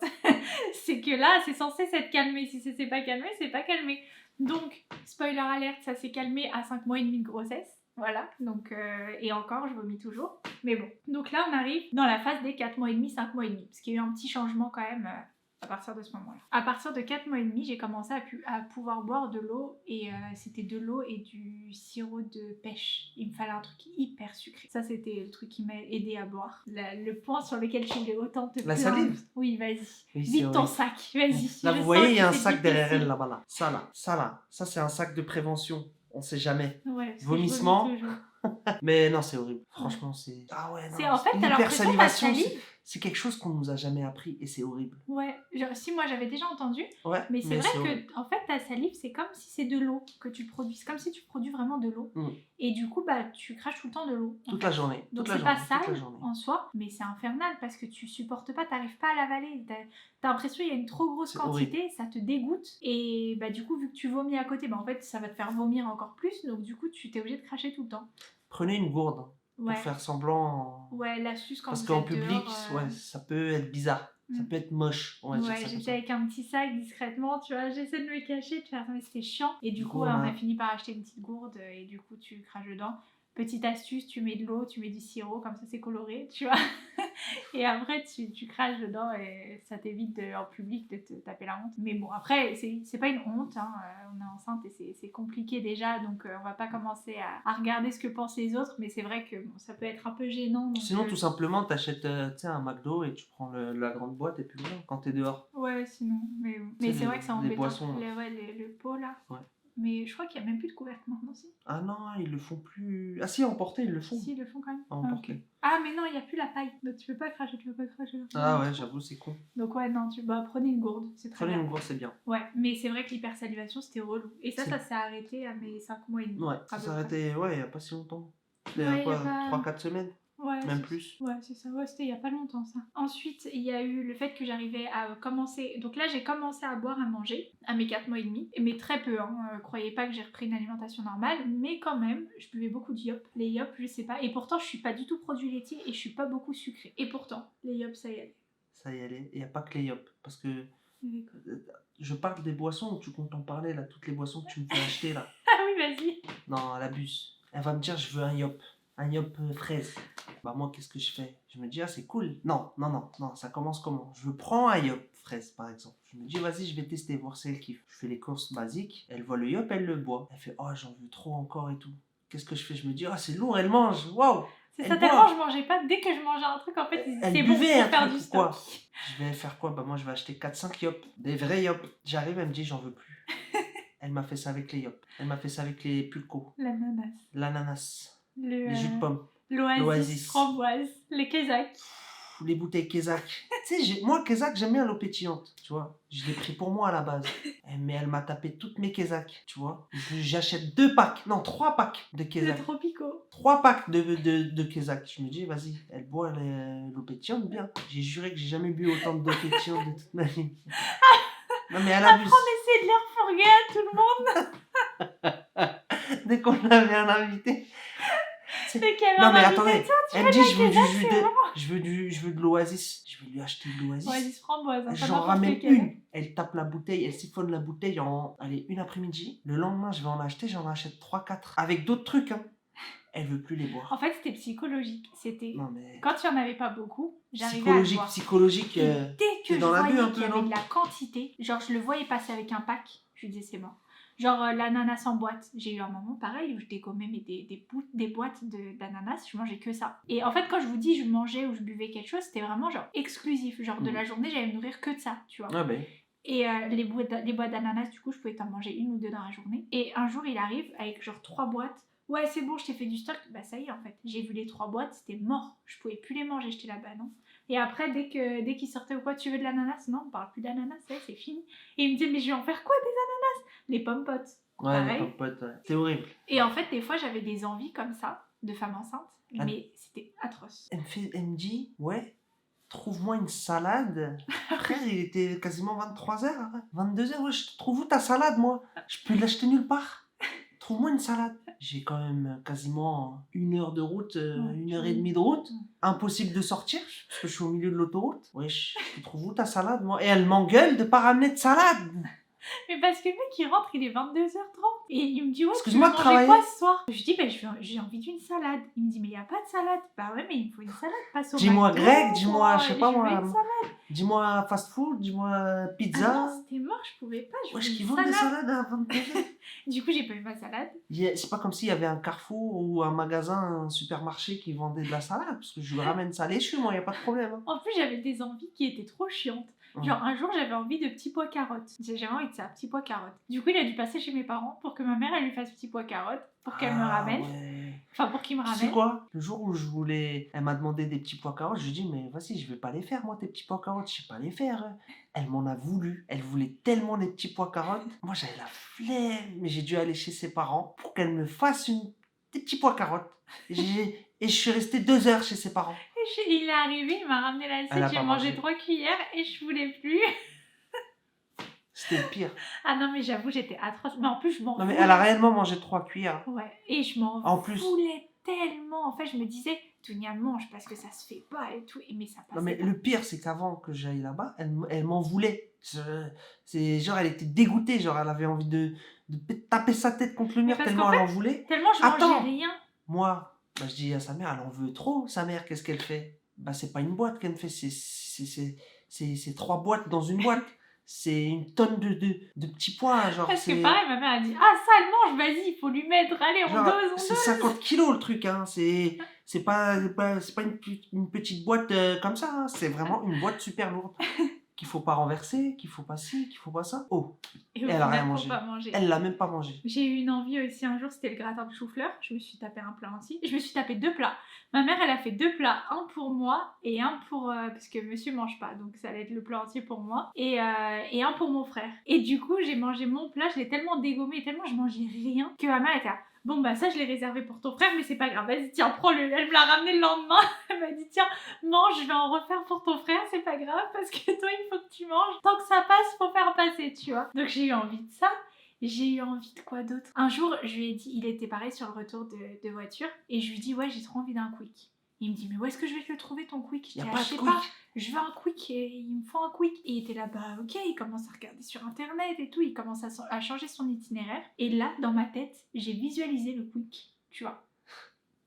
c'est que là c'est censé s'être calmé, si ça s'est pas calmé c'est pas calmé, donc spoiler alerte ça s'est calmé à 5 mois et demi de grossesse. Voilà, donc et encore, je vomis toujours. Mais bon, donc là, on arrive dans la phase des 4 mois et demi, 5 mois et demi. Parce qu'il y a eu un petit changement quand même à partir de ce moment-là. À partir de 4 mois et demi, j'ai commencé à pouvoir boire de l'eau. Et c'était de l'eau et du sirop de pêche. Il me fallait un truc hyper sucré. Ça, c'était le truc qui m'a aidé à boire. Le point sur lequel je voulais autant te La plaindre. salive. Oui, vas-y. Oui, Vite ton sac, vas-y. Là, Je vous sens voyez, il y que a un c'est sac derrière elle difficile. là-bas. Là. Ça là. Ça, c'est un sac de prévention. On sait jamais. Ouais, parce que je Vomissement. vomis toujours. Mais non, c'est horrible. Franchement, c'est. Ah ouais, non. C'est en fait, alors que ça, la l'hypersalivation, salive. c'est quelque chose qu'on nous a jamais appris et c'est horrible. Ouais, si moi j'avais déjà entendu, Ouais, mais c'est vrai horrible. que en fait ta salive c'est comme si c'est de l'eau que tu produis, c'est comme si tu produis vraiment de l'eau. Mm. Et du coup bah tu craches tout le temps de l'eau. Toute la journée. Donc toute c'est la pas journée, toute la sale journée. en soi, mais c'est infernal parce que tu supportes pas, t'arrives pas à l'avaler. T'as l'impression qu'il y a une trop grosse C'est quantité, ça te dégoûte. Et bah du coup vu que tu vomis à côté, bah en fait ça va te faire vomir encore plus, donc du coup tu t'es obligé de cracher tout le temps. Prenez une gourde Ouais. pour faire semblant. Ouais, l'astuce quand Parce vous qu'en êtes public, dehors, ouais, ça peut être bizarre. Ça peut être moche, on va dire ça Ouais, comme j'étais ça. avec un petit sac discrètement, tu vois, j'essaie de me cacher, de faire ça, mais c'était chiant. Et du coup, on a fini par acheter une petite gourde et du coup, tu craches dedans. Petite astuce, tu mets de l'eau, tu mets du sirop, comme ça c'est coloré, tu vois. Et après, tu craches dedans et ça t'évite en public de te taper la honte. Mais bon, après, c'est pas une honte, hein. On est enceinte et c'est compliqué déjà, donc on va pas commencer à regarder ce que pensent les autres, mais c'est vrai que bon, ça peut être un peu gênant. Donc, Sinon, tout simplement, t'achètes un McDo et tu prends la grande boîte et puis voilà, quand t'es dehors. Ouais, sinon, mais c'est vrai que c'est embêtant. Les boissons. Le pot là. Ouais. Mais je crois qu'il n'y a même plus de couvercle maintenant, si. Ah non, ils le font plus. Ah si, emporter, ils le font. Si, ils le font quand même. À emporter. Okay. Ah, mais non, il n'y a plus la paille. Donc tu peux pas cracher, tu peux pas cracher. Ah ouais, j'avoue, c'est con. Donc ouais, non, prenez une gourde, c'est très bien. Prenez une gourde, c'est bien. Ouais, mais c'est vrai que l'hypersalivation, c'était relou. Et ça s'est arrêté à mes 5 mois et demi. Ouais, ça s'est arrêté, ouais, il n'y a pas si longtemps. Il y Ouais, a quoi, 3-4 semaines. Ouais, même plus. Ouais, c'est ça. Ouais, c'était il y a pas longtemps ça. Ensuite, il y a eu le fait que j'arrivais à commencer. Donc là, j'ai commencé à boire, à manger à mes 4 mois et demi. Mais très peu, hein. Croyez pas que j'ai repris une alimentation normale. Mais quand même, je buvais beaucoup de yop. Les yop, je sais pas. Et pourtant, je suis pas du tout produit laitier et je suis pas beaucoup sucrée. Et pourtant, les yop, ça y allait. Ça y allait. Et il n'y a pas que les yop. Parce que. Je parle des boissons ou tu comptes en parler là, toutes les boissons que tu me fais acheter là. Ah oui, vas-y. Non, elle abuse. Elle va me dire je veux un yop. Un yop fraise. Bah moi qu'est-ce que je fais? Je me dis ah c'est cool. Non, ça commence comment? Je prends un yop fraise par exemple. Je me dis vas-y je vais tester, voir si elle kiffe. Je fais les courses basiques, elle voit le yop, elle le boit. Elle fait oh j'en veux trop encore et tout. Qu'est-ce que je fais? Je me dis ah c'est lourd, elle mange, waouh! C'est ça, tellement je mangeais pas. Dès que je mangeais un truc, en fait, c'est bon pour faire du stock. Je vais faire quoi? Bah moi je vais acheter 4-5 yop. Des vrais yop. J'arrive, elle me dit j'en veux plus. Elle m'a fait ça avec les yop. Elle m'a fait ça avec les pulco. L'ananas. Les jus de pomme. L'oasis. Framboise. Les kézak. Les bouteilles kézak. Tu sais, moi kézak j'aime bien l'eau pétillante. Tu vois, je l'ai pris pour moi à la base. Mais elle m'a tapé toutes mes kézak. Tu vois, j'achète 3 packs de kézak. De tropicaux. 3 packs de kézak. Je me dis, vas-y, elle boit l'eau pétillante bien. J'ai juré que j'ai jamais bu autant d'eau pétillante de toute ma vie. Non, mais elle abuse. Après, on essaie de les refourguer à tout le monde. Dès qu'on avait un invité. Non, mais attendez, elle me dit, je veux de l'oasis. Je vais lui acheter de l'oasis. Oasis framboise. J'en ramène une. Elle tape la bouteille, elle siphonne la bouteille en une après-midi. Le lendemain, je vais en acheter, j'en achète 3-4. Avec d'autres trucs, hein. Elle veut plus les boire. En fait, c'était psychologique. C'était mais... quand il n'y en avait pas beaucoup, j'arrivais à le voir. Psychologique. Dès que je voyais qu'il y avait de la quantité, genre je le voyais passer avec un pack, je lui disais c'est mort. Genre l'ananas en boîte. J'ai eu un moment pareil où je dégommais des boîtes d'ananas, je mangeais que ça. Et en fait, quand je vous dis je mangeais ou je buvais quelque chose, c'était vraiment genre exclusif. Genre de la journée, j'allais me nourrir que de ça, tu vois. Ah ben. Et les boîtes d'ananas, du coup, je pouvais t'en manger 1 ou 2 dans la journée. Et un jour, il arrive avec genre 3 boîtes. Ouais, c'est bon, je t'ai fait du stock. Bah ça y est, en fait. J'ai vu les 3 boîtes, c'était mort. Je pouvais plus les manger, j'étais là-bas, non. Et après, dès qu'il sortait ou quoi, tu veux de l'ananas? Non, on parle plus d'ananas, c'est fini. Et il me dit, mais je vais en faire quoi des ananas? Les pommes potes. Ouais, pareil. les pommes potes, ouais. C'est horrible. Et en fait, des fois, j'avais des envies comme ça, de femme enceinte, mais c'était atroce. Elle me dit, ouais, trouve-moi une salade. Frère, il était quasiment 23h, 22h. Ouais, je trouve où ta salade, moi? Je peux l'acheter nulle part. Trouve-moi une salade. J'ai quand même quasiment 1 heure de route, Ouais, 1 heure et demie de route. Impossible de sortir parce que je suis au milieu de l'autoroute. Wesh, tu trouves où ta salade, moi? Et elle m'engueule de pas ramener de salade. Mais parce que le mec il rentre, il est 22h30 et il me dit ouais, tu veux Excuse-moi de manger travailler. quoi ce soir? Je dis j'ai envie d'une salade. Il me dit mais il y a pas de salade. Bah ouais mais il me faut une salade, passe au Dis-moi McDo, grec, dis-moi, je sais pas je veux moi. une salade. Dis-moi fast food, dis-moi Ah pizza. non, c'était mort, je pouvais pas, je Wesh, voulais qui une vendent des salade. salades à 22h. Du coup j'ai pas eu ma salade. C'est pas comme s'il y avait un Carrefour ou un magasin, un supermarché qui vendait de la salade, parce que je lui ramène ça à l'échu, moi, y a pas de problème. Hein. En plus j'avais des envies qui étaient trop chiantes. Genre un jour j'avais envie de petits pois carottes. J'avais envie de ça, petits pois carottes. Du coup il a dû passer chez mes parents pour que ma mère elle lui fasse petits pois carottes pour qu'elle me ramène. Ouais. Enfin pour qu'il me Tu sais ramène. quoi? Le jour où elle m'a demandé des petits pois carottes, je lui ai dit, mais vas-y, je vais pas les faire, moi, tes petits pois carottes, je sais pas les faire. Elle m'en a voulu. Elle voulait tellement les petits pois carottes. Moi, j'avais la flemme, mais j'ai dû aller chez ses parents pour qu'elle me fasse des petits pois carottes. Et je suis resté 2 heures chez ses parents. Il est arrivé, il m'a ramené Elle a l'assiette, j'ai pas mangé mangé. 3 cuillères et je voulais plus. C'était le pire. Ah non mais j'avoue j'étais atroce. Mais en plus je m'en Non, mais voulais. elle a réellement mangé 3 cuillères. Ouais, et je m'en En plus. voulais tellement. En fait je me disais, Tounia mange parce que ça se fait pas et tout. Mais ça passait Non, mais pas. le pire, c'est qu'avant que j'aille là-bas, elle m'en voulait. C'est genre, elle était dégoûtée, genre, elle avait envie de taper sa tête contre le mur parce tellement qu'en elle en voulait. Tellement je mangeais Attends. rien. Moi, bah, je dis à sa mère, elle en veut trop, sa mère, qu'est-ce qu'elle fait? Bah, c'est pas une boîte qu'elle me fait, c'est 3 boîtes dans une boîte. C'est une tonne de petits pois, genre, Parce que c'est... pareil ma mère a dit, ah ça elle mange, vas-y, il faut lui mettre, allez on Genre, dose, on c'est dose. 50 kilos le truc, hein. C'est pas une petite boîte comme ça, hein. C'est vraiment une boîte super lourde. Qu'il faut pas renverser, qu'il faut pas ci, qu'il faut pas ça. Oh, Et au elle a final, rien faut mangé. pas manger. Elle l'a même pas mangé. J'ai eu une envie aussi un jour, c'était le gratin de chou-fleur. Je me suis tapé un plat entier. Je me suis tapé 2 plats. Ma mère, elle a fait 2 plats, un pour moi et un pour... parce que monsieur mange pas, donc ça allait être le plat entier pour moi. Et un pour mon frère. Et du coup, j'ai mangé mon plat, je l'ai tellement dégommé, tellement je mangeais rien, que ma mère était là, bon bah ça je l'ai réservé pour ton frère, mais c'est pas grave, vas-y tiens, prends-le. Elle me l'a ramené le lendemain, elle m'a dit tiens, mange, je vais en refaire pour ton frère, c'est pas grave, parce que toi il faut que tu manges. Tant que ça passe, faut faire passer, tu vois. Donc j'ai eu envie de ça. J'ai eu envie de quoi d'autre? Un jour, je lui ai dit, il était pareil sur le retour de voiture, et je lui dis, ouais, j'ai trop envie d'un quick. Il me dit, mais où est-ce que je vais te le trouver ton quick? Y a Je dis, pas ah, de je sais quick. pas, je veux un quick, et il me faut un quick. Et il était là, bah ok, il commence à regarder sur internet et tout, il commence à changer son itinéraire. Et là, dans ma tête, j'ai visualisé le quick, tu vois.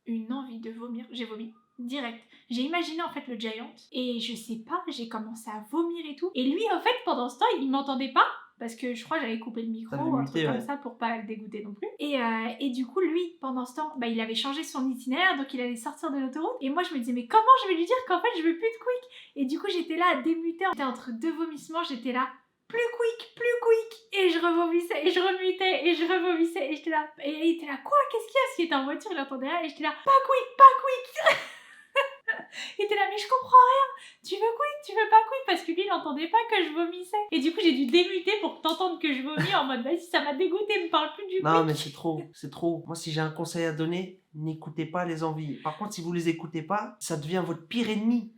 Une envie de vomir, j'ai vomi. Direct. J'ai imaginé en fait le Giant et je sais pas, j'ai commencé à vomir et tout. Et lui en fait pendant ce temps il m'entendait pas parce que je crois que j'avais coupé le micro T'avais ou un muté, truc ouais. comme ça pour pas le dégoûter non plus. Et du coup lui pendant ce temps bah, il avait changé son itinéraire donc il allait sortir de l'autoroute. Et moi je me disais mais comment je vais lui dire qu'en fait je veux plus de quick? Et du coup j'étais là à démuter. J'étais entre 2 vomissements, j'étais là plus quick, et je revomissais, et je remutais, et je revomissais, et j'étais là, et il était là, quoi, qu'est-ce qu'il y a? Parce qu'il était en voiture, il entendait rien, et j'étais là, pas quick. Il était là, mais je comprends rien, tu veux quick, tu veux pas quick, parce que lui il entendait pas que je vomissais. Et du coup j'ai dû démuter pour t'entendre que je vomis en mode, vas-y, ça m'a dégoûté, me parle plus du quick. Non, mais c'est trop. Moi, si j'ai un conseil à donner, n'écoutez pas les envies. Par contre, si vous les écoutez pas, ça devient votre pire ennemi,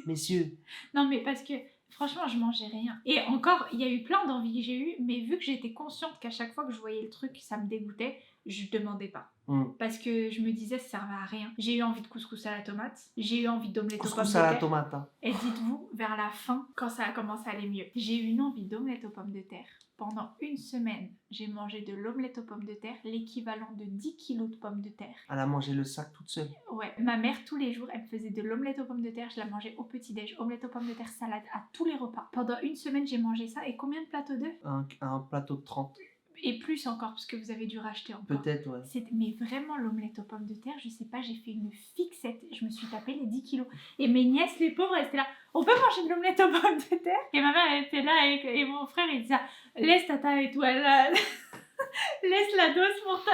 messieurs. Non mais parce que franchement je mangeais rien. Et encore il y a eu plein d'envies que j'ai eues, mais vu que j'étais consciente qu'à chaque fois que je voyais le truc ça me dégoûtait, je demandais pas. Parce que je me disais ça servait à rien. J'ai eu envie de couscous à la tomate, j'ai eu envie d'omelette aux pommes de Couscous à la terre. tomate. Hein. Et dites-vous, vers la fin, quand ça a commencé à aller mieux, j'ai eu une envie d'omelette aux pommes de terre. Pendant une semaine, j'ai mangé de l'omelette aux pommes de terre, l'équivalent de 10 kilos de pommes de terre. Elle a mangé le sac toute seule. Ouais, ma mère, tous les jours, elle me faisait de l'omelette aux pommes de terre. Je la mangeais au petit-déj, omelette aux pommes de terre, salade, à tous les repas. Pendant une semaine, j'ai mangé ça. Et combien de plateaux d'œufs? Un plateau de 30. Et plus encore, parce que vous avez dû racheter encore. Peut-être, ouais. Mais vraiment, l'omelette aux pommes de terre, je sais pas, j'ai fait une fixette. Je me suis tapé les 10 kilos. Et mes nièces, les pauvres, elles étaient là, on peut manger de l'omelette aux pommes de terre? Et ma mère, elle était là, et mon frère, il disait, laisse tata et toi, là. Laisse la dose pour ta...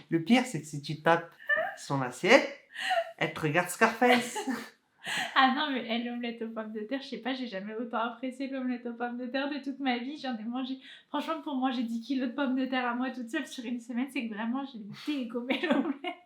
Le pire, c'est que si tu tapes son assiette, elle te regarde Scarface. Ah non, mais l'omelette aux pommes de terre, je sais pas, j'ai jamais autant apprécié l'omelette aux pommes de terre de toute ma vie. J'en ai mangé. Franchement, pour manger 10 kilos de pommes de terre à moi toute seule sur une semaine, c'est que vraiment, j'ai dégommé l'omelette.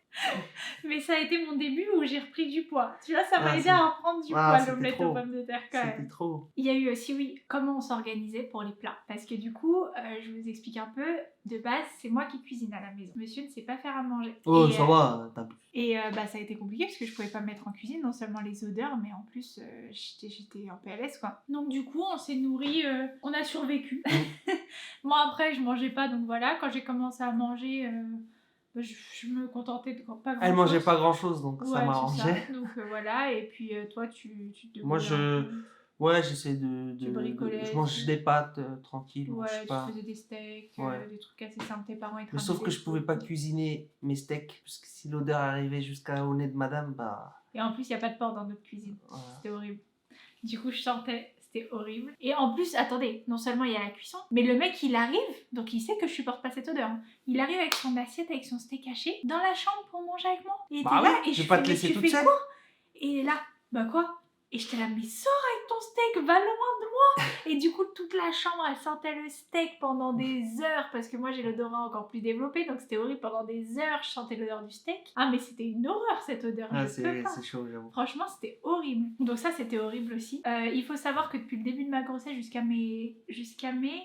Mais ça a été mon début où j'ai repris du poids. Tu vois, ça m'a aidé à reprendre du Ah, poids, c'était l'omelette trop. aux pommes de terre quand C'était même. trop. Il y a eu aussi, oui, comment on s'organisait pour les plats. Parce que du coup, je vous explique un peu, de base, c'est moi qui cuisine à la maison. Monsieur ne sait pas faire à manger. Oh, Et, ça va, t'as bu. Et bah, ça a été compliqué parce que je pouvais pas me mettre en cuisine, non seulement les odeurs, mais en plus j'étais en PLS quoi. Donc du coup on s'est nourri, on a survécu. Moi après je mangeais pas donc voilà, quand j'ai commencé à manger, bah, je me contentais de pas grand chose. Elle mangeait pas grand chose donc ça Ouais, m'arrangeait. c'est ça. Donc voilà, et puis toi tu te Moi débrouillais un peu. ouais, j'essaie Tu bricolais. je mange des pâtes tranquilles, je Ouais, sais tu pas. faisais des steaks, Ouais. des trucs assez simples, tes parents ils te Mais sauf ramenaient que des je pouvais pas trucs. cuisiner mes steaks parce que si l'odeur arrivait jusqu'au nez de madame, bah Et en plus, il n'y a pas de porc dans notre cuisine. voilà. C'était horrible. Du coup, je sentais, c'était horrible. Et en plus, attendez, non seulement il y a la cuisson, mais le mec, il arrive, donc il sait que je supporte pas cette odeur. Hein. Il arrive avec son assiette, avec son steak haché, dans la chambre pour manger avec moi. Et il était Bah là, ouais, et je vais pas te fais, laisser tu toute fais seule. quoi? Et il est là, bah quoi? Et j'étais là, mais sors avec ton steak, va loin de moi. Et du coup, toute la chambre, elle sentait le steak pendant des heures, parce que moi, j'ai l'odorat encore plus développé, donc c'était horrible. Pendant des heures, je sentais l'odeur du steak. Ah, mais c'était une horreur, cette odeur, Ah, je peux pas. c'est chaud, j'avoue. Franchement, c'était horrible. Donc ça, c'était horrible aussi. Il faut savoir que depuis le début de ma grossesse jusqu'à mes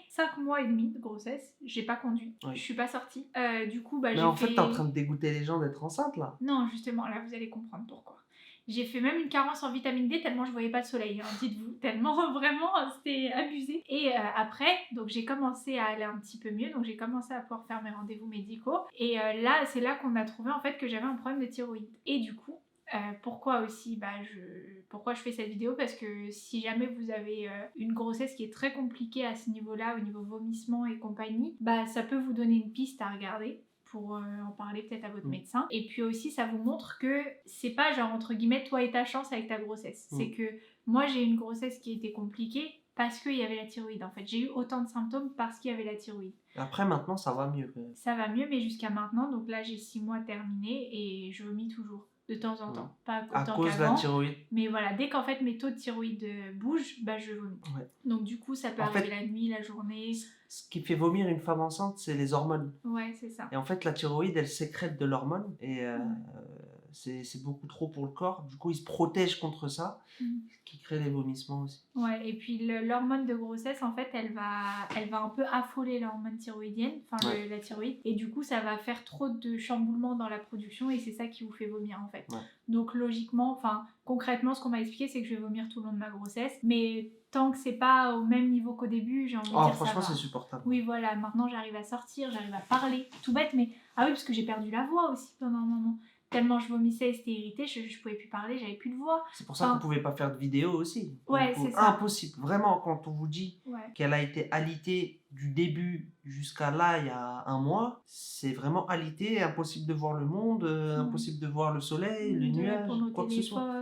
5 mois et demi de grossesse, j'ai pas conduit. Oui. Je suis pas sortie. Du coup, bah, Mais j'ai en fait, fait... t'es en train de dégoûter les gens d'être enceinte là. Non, justement, là, vous allez comprendre pourquoi. J'ai fait même une carence en vitamine D tellement je voyais pas le soleil, hein, dites-vous. Tellement, vraiment, c'était abusé. Et après, donc j'ai commencé à aller un petit peu mieux. Donc j'ai commencé à pouvoir faire mes rendez-vous médicaux. Et là, c'est là qu'on a trouvé en fait que j'avais un problème de thyroïde. Et du coup, pourquoi aussi pourquoi je fais cette vidéo? Parce que si jamais vous avez une grossesse qui est très compliquée à ce niveau-là, au niveau vomissement et compagnie, bah ça peut vous donner une piste à regarder pour en parler peut-être à votre médecin. Et puis aussi, ça vous montre que c'est pas genre entre guillemets toi et ta chance avec ta grossesse. C'est que moi j'ai eu une grossesse qui était compliquée parce qu'il y avait la thyroïde en fait. J'ai eu autant de symptômes parce qu'il y avait la thyroïde. Après maintenant ça va mieux quand même. Ça va mieux mais jusqu'à maintenant, donc là j'ai 6 mois terminés et je vomis toujours. De temps en temps, pas à autant cause de la qu'avant, thyroïde. mais voilà, dès qu'en fait mes taux de thyroïde bougent, bah je vomis. Ouais. Donc du coup ça peut arriver la nuit, la journée. Ce qui fait vomir une femme enceinte, c'est les hormones. Ouais, c'est ça. Et en fait la thyroïde, elle sécrète de l'hormone et c'est beaucoup trop pour le corps. Du coup, il se protège contre ça, ce qui crée des vomissements aussi. Ouais, et puis l'hormone de grossesse, en fait, elle va un peu affoler l'hormone thyroïdienne, enfin la thyroïde, et du coup, ça va faire trop de chamboulements dans la production, et c'est ça qui vous fait vomir, en fait. Ouais. Donc, logiquement, enfin, concrètement, ce qu'on m'a expliqué, c'est que je vais vomir tout le long de ma grossesse, mais tant que c'est pas au même niveau qu'au début, j'ai envie de dire franchement, ça va. c'est supportable. Oui, voilà, maintenant, j'arrive à sortir, j'arrive à parler, tout bête, mais... Ah oui, parce que j'ai perdu la voix aussi pendant un moment. Tellement je vomissais et c'était irrité, je pouvais plus parler, j'avais plus de voix. C'est pour ça qu'on pouvait pas faire de vidéo aussi. Ouais, c'est ça. Impossible. Vraiment, quand on vous dit qu'elle a été alitée du début jusqu'à là, il y a un mois, c'est vraiment alité, impossible de voir le monde, impossible de voir le soleil, le nuage, quoi que ce soit.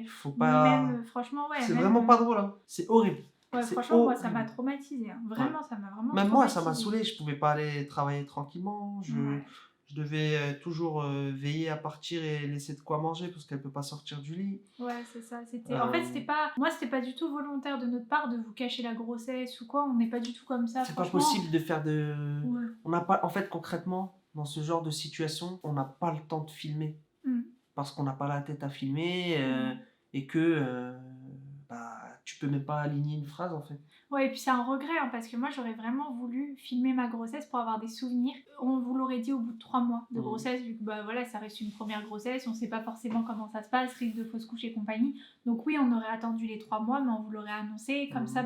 Faut pas... Ni même, franchement, c'est vraiment pas drôle, hein. C'est horrible. Ouais, franchement, moi, ça m'a traumatisé. Hein. Vraiment, ça m'a vraiment Même moi, ça m'a saoulé. Je pouvais pas aller travailler tranquillement. Je devais toujours veiller à partir et laisser de quoi manger parce qu'elle peut pas sortir du lit. Ouais, c'est ça. En fait, c'était pas du tout volontaire de notre part de vous cacher la grossesse ou quoi. On n'est pas du tout comme ça. C'est pas possible de faire de... On n'a pas... En fait, concrètement, dans ce genre de situation, on n'a pas le temps de filmer. Parce qu'on n'a pas la tête à filmer et que... tu peux même pas aligner une phrase en fait. Ouais, et puis c'est un regret hein, parce que moi j'aurais vraiment voulu filmer ma grossesse pour avoir des souvenirs. On vous l'aurait dit au bout de 3 mois de grossesse, vu que voilà, ça reste une première grossesse, on sait pas forcément comment ça se passe, risque de fausse couche et compagnie. Donc oui, on aurait attendu les 3 mois, mais on vous l'aurait annoncé. Comme ça,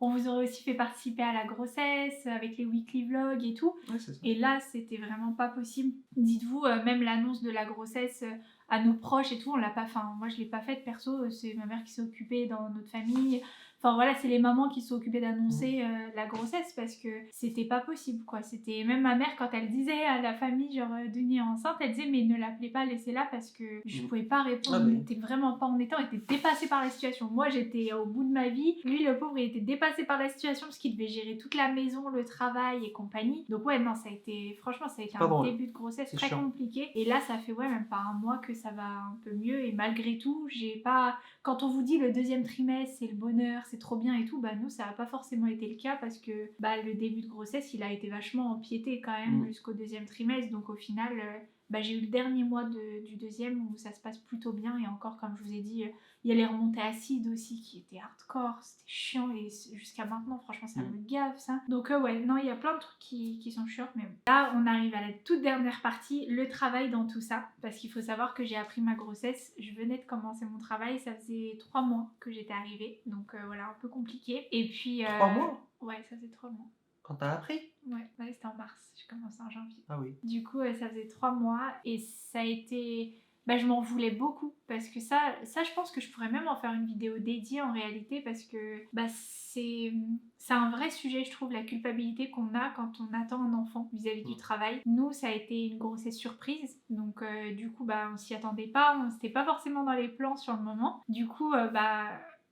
on vous aurait aussi fait participer à la grossesse avec les weekly vlogs et tout. Ouais, c'est ça. Et là, c'était vraiment pas possible. Dites-vous, même l'annonce de la grossesse... à nos proches et tout, on l'a pas fait. Moi, je l'ai pas faite perso, c'est ma mère qui s'est occupée dans notre famille. Enfin voilà, c'est les mamans qui se sont occupées d'annoncer la grossesse parce que c'était pas possible quoi. C'était même ma mère quand elle disait à la famille genre Denis est enceinte, elle disait mais ne l'appelez pas, laissez-la parce que je pouvais pas répondre. On était vraiment pas en état, on était dépassé par la situation. Moi j'étais au bout de ma vie, lui le pauvre il était dépassé par la situation parce qu'il devait gérer toute la maison, le travail et compagnie. Donc ouais non, franchement ça a été un début de grossesse très compliqué. Et là ça fait même pas un mois que ça va un peu mieux et malgré tout quand on vous dit le deuxième trimestre c'est le bonheur, c'est trop bien et tout, nous ça n'a pas forcément été le cas parce que le début de grossesse il a été vachement empiété quand même jusqu'au deuxième trimestre, donc au final j'ai eu le dernier mois du deuxième où ça se passe plutôt bien. Et encore, comme je vous ai dit, il y a les remontées acides aussi qui étaient hardcore, c'était chiant. Et jusqu'à maintenant, franchement, ça me gave ça. Donc ouais, non, il y a plein de trucs qui sont chiants. Mais là, on arrive à la toute dernière partie, le travail dans tout ça. Parce qu'il faut savoir que j'ai appris ma grossesse. Je venais de commencer mon travail, ça faisait 3 mois que j'étais arrivée. Donc voilà, un peu compliqué. Et puis... 3 mois? Ouais, ça faisait 3 mois. Quand t'as appris? Ouais, c'était en mars, j'ai commencé en janvier. Ah oui. Du coup, ça faisait 3 mois et ça a été... je m'en voulais beaucoup parce que ça, je pense que je pourrais même en faire une vidéo dédiée en réalité parce que c'est un vrai sujet, je trouve, la culpabilité qu'on a quand on attend un enfant vis-à-vis du travail. Nous, ça a été une grossesse surprise, donc du coup, on s'y attendait pas, c'était pas forcément dans les plans sur le moment. Du coup,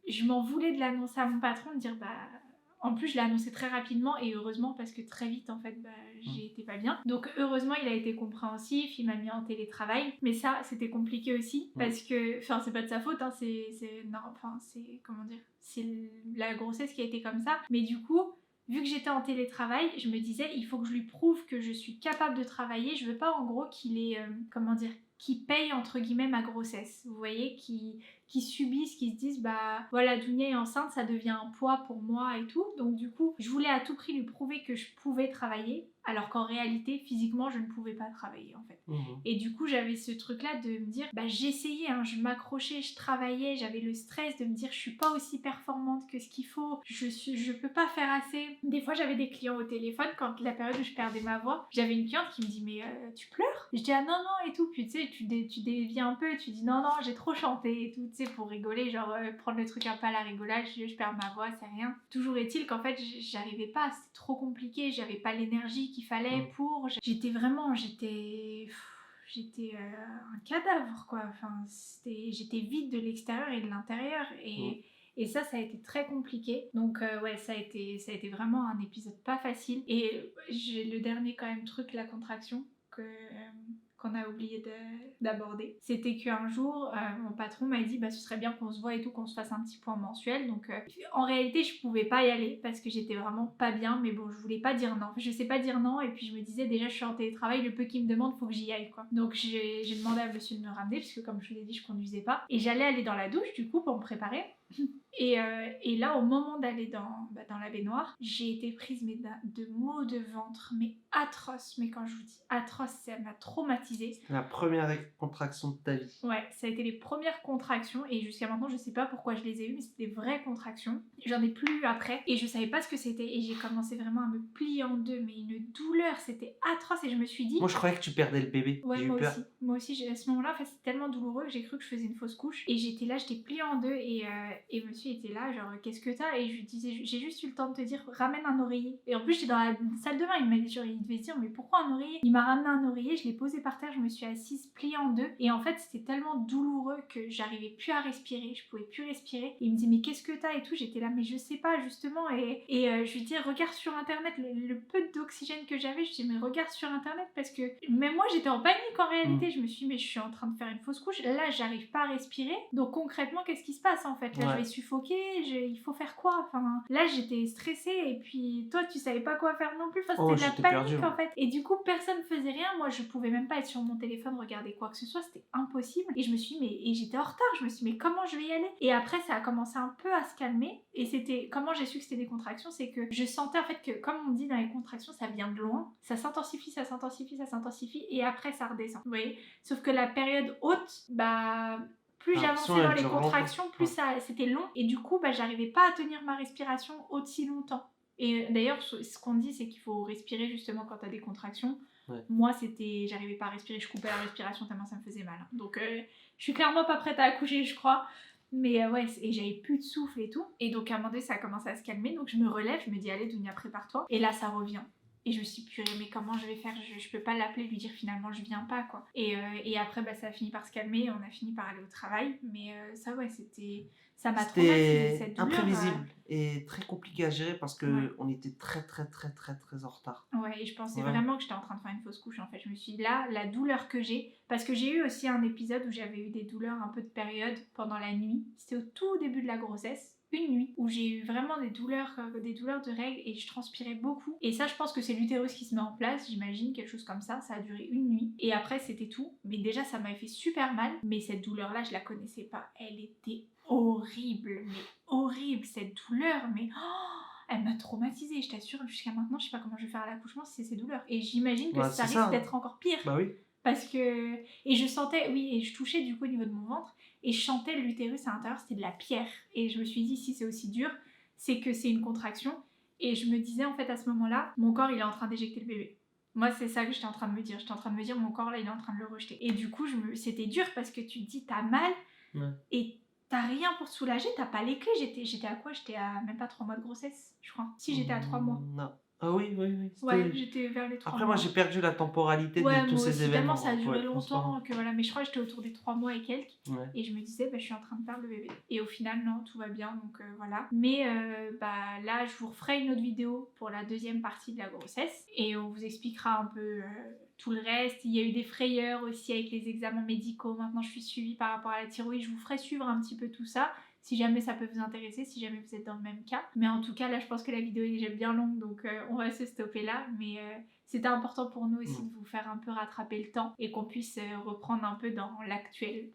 je m'en voulais de l'annoncer à mon patron, de dire en plus, je l'ai annoncé très rapidement et heureusement parce que très vite, en fait, j'ai été pas bien. Donc, heureusement, il a été compréhensif, il m'a mis en télétravail. Mais ça, c'était compliqué aussi parce que, enfin, c'est pas de sa faute, hein, comment dire, c'est la grossesse qui a été comme ça. Mais du coup, vu que j'étais en télétravail, je me disais, il faut que je lui prouve que je suis capable de travailler. Je veux pas, en gros, qu'il ait, qui paye entre guillemets ma grossesse, vous voyez, qui subissent, qui se disent voilà, Dounia est enceinte, ça devient un poids pour moi et tout. Donc du coup, je voulais à tout prix lui prouver que je pouvais travailler, alors qu'en réalité, physiquement, je ne pouvais pas travailler en fait. Et du coup, j'avais ce truc-là de me dire, j'essayais, hein, je m'accrochais, je travaillais, j'avais le stress de me dire, je suis pas aussi performante que ce qu'il faut, je peux pas faire assez. Des fois, j'avais des clients au téléphone, quand la période où je perdais ma voix, j'avais une cliente qui me dit, mais tu pleures? Je dis, ah non, non, et tout, puis tu sais, tu déviens un peu, tu dis, non, non, j'ai trop chanté et tout, tu sais, pour rigoler, genre prendre le truc un peu à la rigolade, je perds ma voix, c'est rien. Toujours est-il qu'en fait, j'arrivais pas, c'était trop compliqué, j'avais pas l'énergie qu'il fallait pour... J'étais un cadavre, quoi. Enfin, j'étais vide de l'extérieur et de l'intérieur. Et ça a été très compliqué. Donc ouais, ça a été vraiment un épisode pas facile. Et j'ai le dernier quand même truc, la contraction, qu'on a oublié d'aborder. C'était qu'un jour, mon patron m'a dit ce serait bien qu'on se voit et tout, qu'on se fasse un petit point mensuel. Donc en réalité, je pouvais pas y aller parce que j'étais vraiment pas bien, mais bon, je voulais pas dire non. Je sais pas dire non, et puis je me disais déjà, je suis en télétravail, le peu qu'il me demande, faut que j'y aille, quoi. Donc j'ai demandé à monsieur de me ramener, parce que comme je vous l'ai dit, je conduisais pas. Et j'allais aller dans la douche, du coup, pour me préparer. Et là, au moment d'aller dans la baignoire, j'ai été prise de maux de ventre, mais atroces. Mais quand je vous dis atroce, ça m'a traumatisée. La première contraction de ta vie. Ouais, ça a été les premières contractions et jusqu'à maintenant, je sais pas pourquoi je les ai eues, mais c'était des vraies contractions. J'en ai plus eu après et je savais pas ce que c'était et j'ai commencé vraiment à me plier en deux, mais une douleur, c'était atroce et je me suis dit... Moi, je croyais que tu perdais le bébé. Ouais, moi aussi, à ce moment-là, en fait, c'était tellement douloureux que j'ai cru que je faisais une fausse couche et j'étais là, j'étais pliée en deux et monsieur était là, genre, qu'est-ce que t'as? Et je lui disais, j'ai juste eu le temps de te dire, ramène un oreiller. Et en plus, j'étais dans la salle de bain, il m'a dit, genre, il devait se dire, mais pourquoi un oreiller? Il m'a ramené un oreiller, je l'ai posé par terre, je me suis assise, pliée en deux. Et en fait, c'était tellement douloureux que j'arrivais plus à respirer, je pouvais plus respirer. Et il me dit, mais qu'est-ce que t'as et tout? J'étais là, mais je sais pas, justement. Et je lui dis, regarde sur internet, le peu d'oxygène que j'avais, je dis, mais regarde sur internet, parce que même moi, j'étais en panique en réalité. Je me suis dit, mais je suis en train de faire une fausse couche, là, j'arrive pas à respirer. Donc concrètement, qu'est-ce qui se passe en fait? Là, je vais suffoquer, il faut faire quoi? Enfin, là, j'étais stressée et puis toi, tu savais pas quoi faire non plus. Enfin, c'était de la panique perdu, en fait. Et du coup, personne faisait rien. Moi, je pouvais même pas être sur mon téléphone, regarder quoi que ce soit. C'était impossible. Et je me suis dit, et j'étais en retard. Je me suis dit, mais comment je vais y aller? Et après, ça a commencé un peu à se calmer. Et c'était, comment j'ai su que c'était des contractions? C'est que je sentais en fait que, comme on dit dans les contractions, ça vient de loin. Ça s'intensifie, ça s'intensifie, ça s'intensifie. Et après, ça redescend. Vous voyez? Sauf que la période haute, plus j'avançais dans les contractions, plus c'était long. Et du coup, j'arrivais pas à tenir ma respiration aussi longtemps. Et d'ailleurs, ce qu'on dit, c'est qu'il faut respirer justement quand t'as des contractions. Moi, j'arrivais pas à respirer, je coupais la respiration tellement ça me faisait mal. Donc, je suis clairement pas prête à accoucher, je crois. Mais ouais, et j'avais plus de souffle et tout. Et donc, à un moment donné, ça a commencé à se calmer. Donc, je me relève, je me dis, allez, Dounia, prépare-toi. Et là, ça revient. Et je me suis dit, purée, mais comment je vais faire? Je peux pas l'appeler, lui dire finalement je viens pas, quoi. Et après, ça a fini par se calmer, on a fini par aller au travail. Mais ça, ouais, ça m'a traumatisé, cette douleur. Imprévisible et très compliqué à gérer parce qu'on était très en retard. Ouais, et je pensais vraiment que j'étais en train de faire une fausse couche, en fait. Je me suis dit, là, la douleur que j'ai, parce que j'ai eu aussi un épisode où j'avais eu des douleurs un peu de période pendant la nuit. C'était au tout début de la grossesse. une nuit où j'ai eu vraiment des douleurs de règles et je transpirais beaucoup. Et ça, je pense que c'est l'utérus qui se met en place, j'imagine, quelque chose comme ça. Ça a duré une nuit. Et après, c'était tout. Mais déjà, ça m'avait fait super mal. Mais cette douleur-là, je la connaissais pas. Elle était horrible, mais horrible, cette douleur. Mais elle m'a traumatisée, je t'assure. Jusqu'à maintenant, je sais pas comment je vais faire à l'accouchement si c'est ces douleurs. Et j'imagine que Bah, ça c'est risque ça. d'être encore pire. Bah oui. Parce que... Et je sentais, oui, et je touchais du coup au niveau de mon ventre, et je sentais l'utérus à l'intérieur, c'était de la pierre. Et je me suis dit, si c'est aussi dur, c'est que c'est une contraction. Et je me disais, en fait, à ce moment-là, mon corps, il est en train d'éjecter le bébé. Moi, c'est ça que j'étais en train de me dire. J'étais en train de me dire, mon corps, là, il est en train de le rejeter. Et du coup, c'était dur parce que tu te dis, t'as mal, et t'as rien pour te soulager, t'as pas les clés. J'étais à quoi? J'étais à même pas 3 mois de grossesse, je crois. Si, j'étais à 3 mois. Non. Ah oui. Ouais, j'étais vers les 3 mois. Après, moi, j'ai perdu la temporalité ouais, de tous moi ces aussi, événements. tellement ça a duré Ouais, longtemps que voilà, mais je crois que j'étais autour des 3 mois et quelques. Ouais. Et je me disais, je suis en train de perdre le bébé. Et au final, non, tout va bien, donc voilà. Mais là, je vous referai une autre vidéo pour la deuxième partie de la grossesse. Et on vous expliquera un peu tout le reste. Il y a eu des frayeurs aussi avec les examens médicaux. Maintenant, je suis suivie par rapport à la thyroïde. Je vous ferai suivre un petit peu tout ça. Si jamais ça peut vous intéresser, si jamais vous êtes dans le même cas. Mais en tout cas, là, je pense que la vidéo est déjà bien longue, donc on va se stopper là. Mais c'était important pour nous aussi de vous faire un peu rattraper le temps et qu'on puisse reprendre un peu dans l'actuel.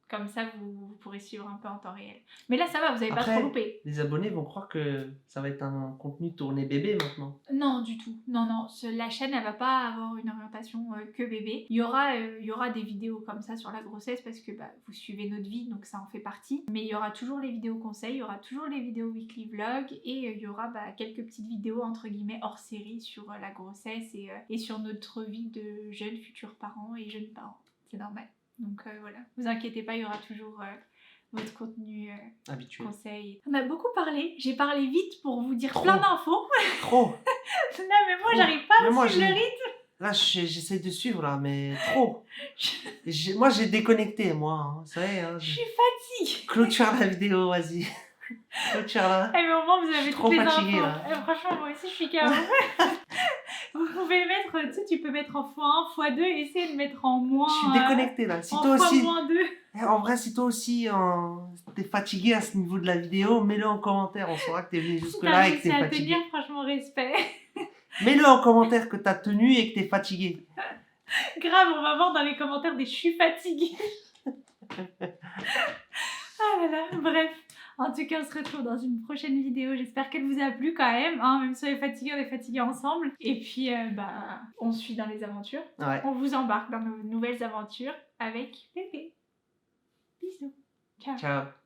Comme ça, vous pourrez suivre un peu en temps réel. Mais là, ça va, vous avez pas trop loupé. Les abonnés vont croire que ça va être un contenu tourné bébé maintenant. Non, du tout. Non. La chaîne, elle va pas avoir une orientation que bébé. Il y aura des vidéos comme ça sur la grossesse parce que vous suivez notre vie, donc ça en fait partie. Mais il y aura toujours les vidéos conseils, il y aura toujours les vidéos weekly vlog et il y aura quelques petites vidéos entre guillemets hors série sur la grossesse et sur notre vie de jeunes futurs parents et jeunes parents. C'est normal. Donc voilà, vous inquiétez pas, il y aura toujours votre contenu habituel. Conseil. On a beaucoup parlé, j'ai parlé vite pour vous dire plein d'infos. Trop. Non mais moi j'arrive pas à suivre le rythme. Là j'essaie de suivre là, mais trop. Moi j'ai déconnecté moi, vous savez. Hein, je suis fatiguée. Clôture la vidéo, vas-y. Clôture là. Mais au moins vous avez toutes les fatiguée, infos. Franchement moi aussi je suis KO. Vous pouvez mettre, tu peux mettre en x1, x2, essayez de mettre en moins. Je suis déconnectée là. Si en toi aussi, -2. En vrai, si toi aussi t'es fatigué à ce niveau de la vidéo, mets-le en commentaire. On saura que t'es venu jusque là et que t'es fatigué. Tenir, franchement, respect. Mets-le en commentaire que t'as tenu et que t'es fatigué. Grave, on va voir dans les commentaires des je suis fatiguée. Ah là là, bref. En tout cas, on se retrouve dans une prochaine vidéo. J'espère qu'elle vous a plu quand même. Hein, même si on est fatigués ensemble. Et puis, on suit dans les aventures. Ouais. On vous embarque dans nos nouvelles aventures avec bébé. Bisous. Ciao. Ciao.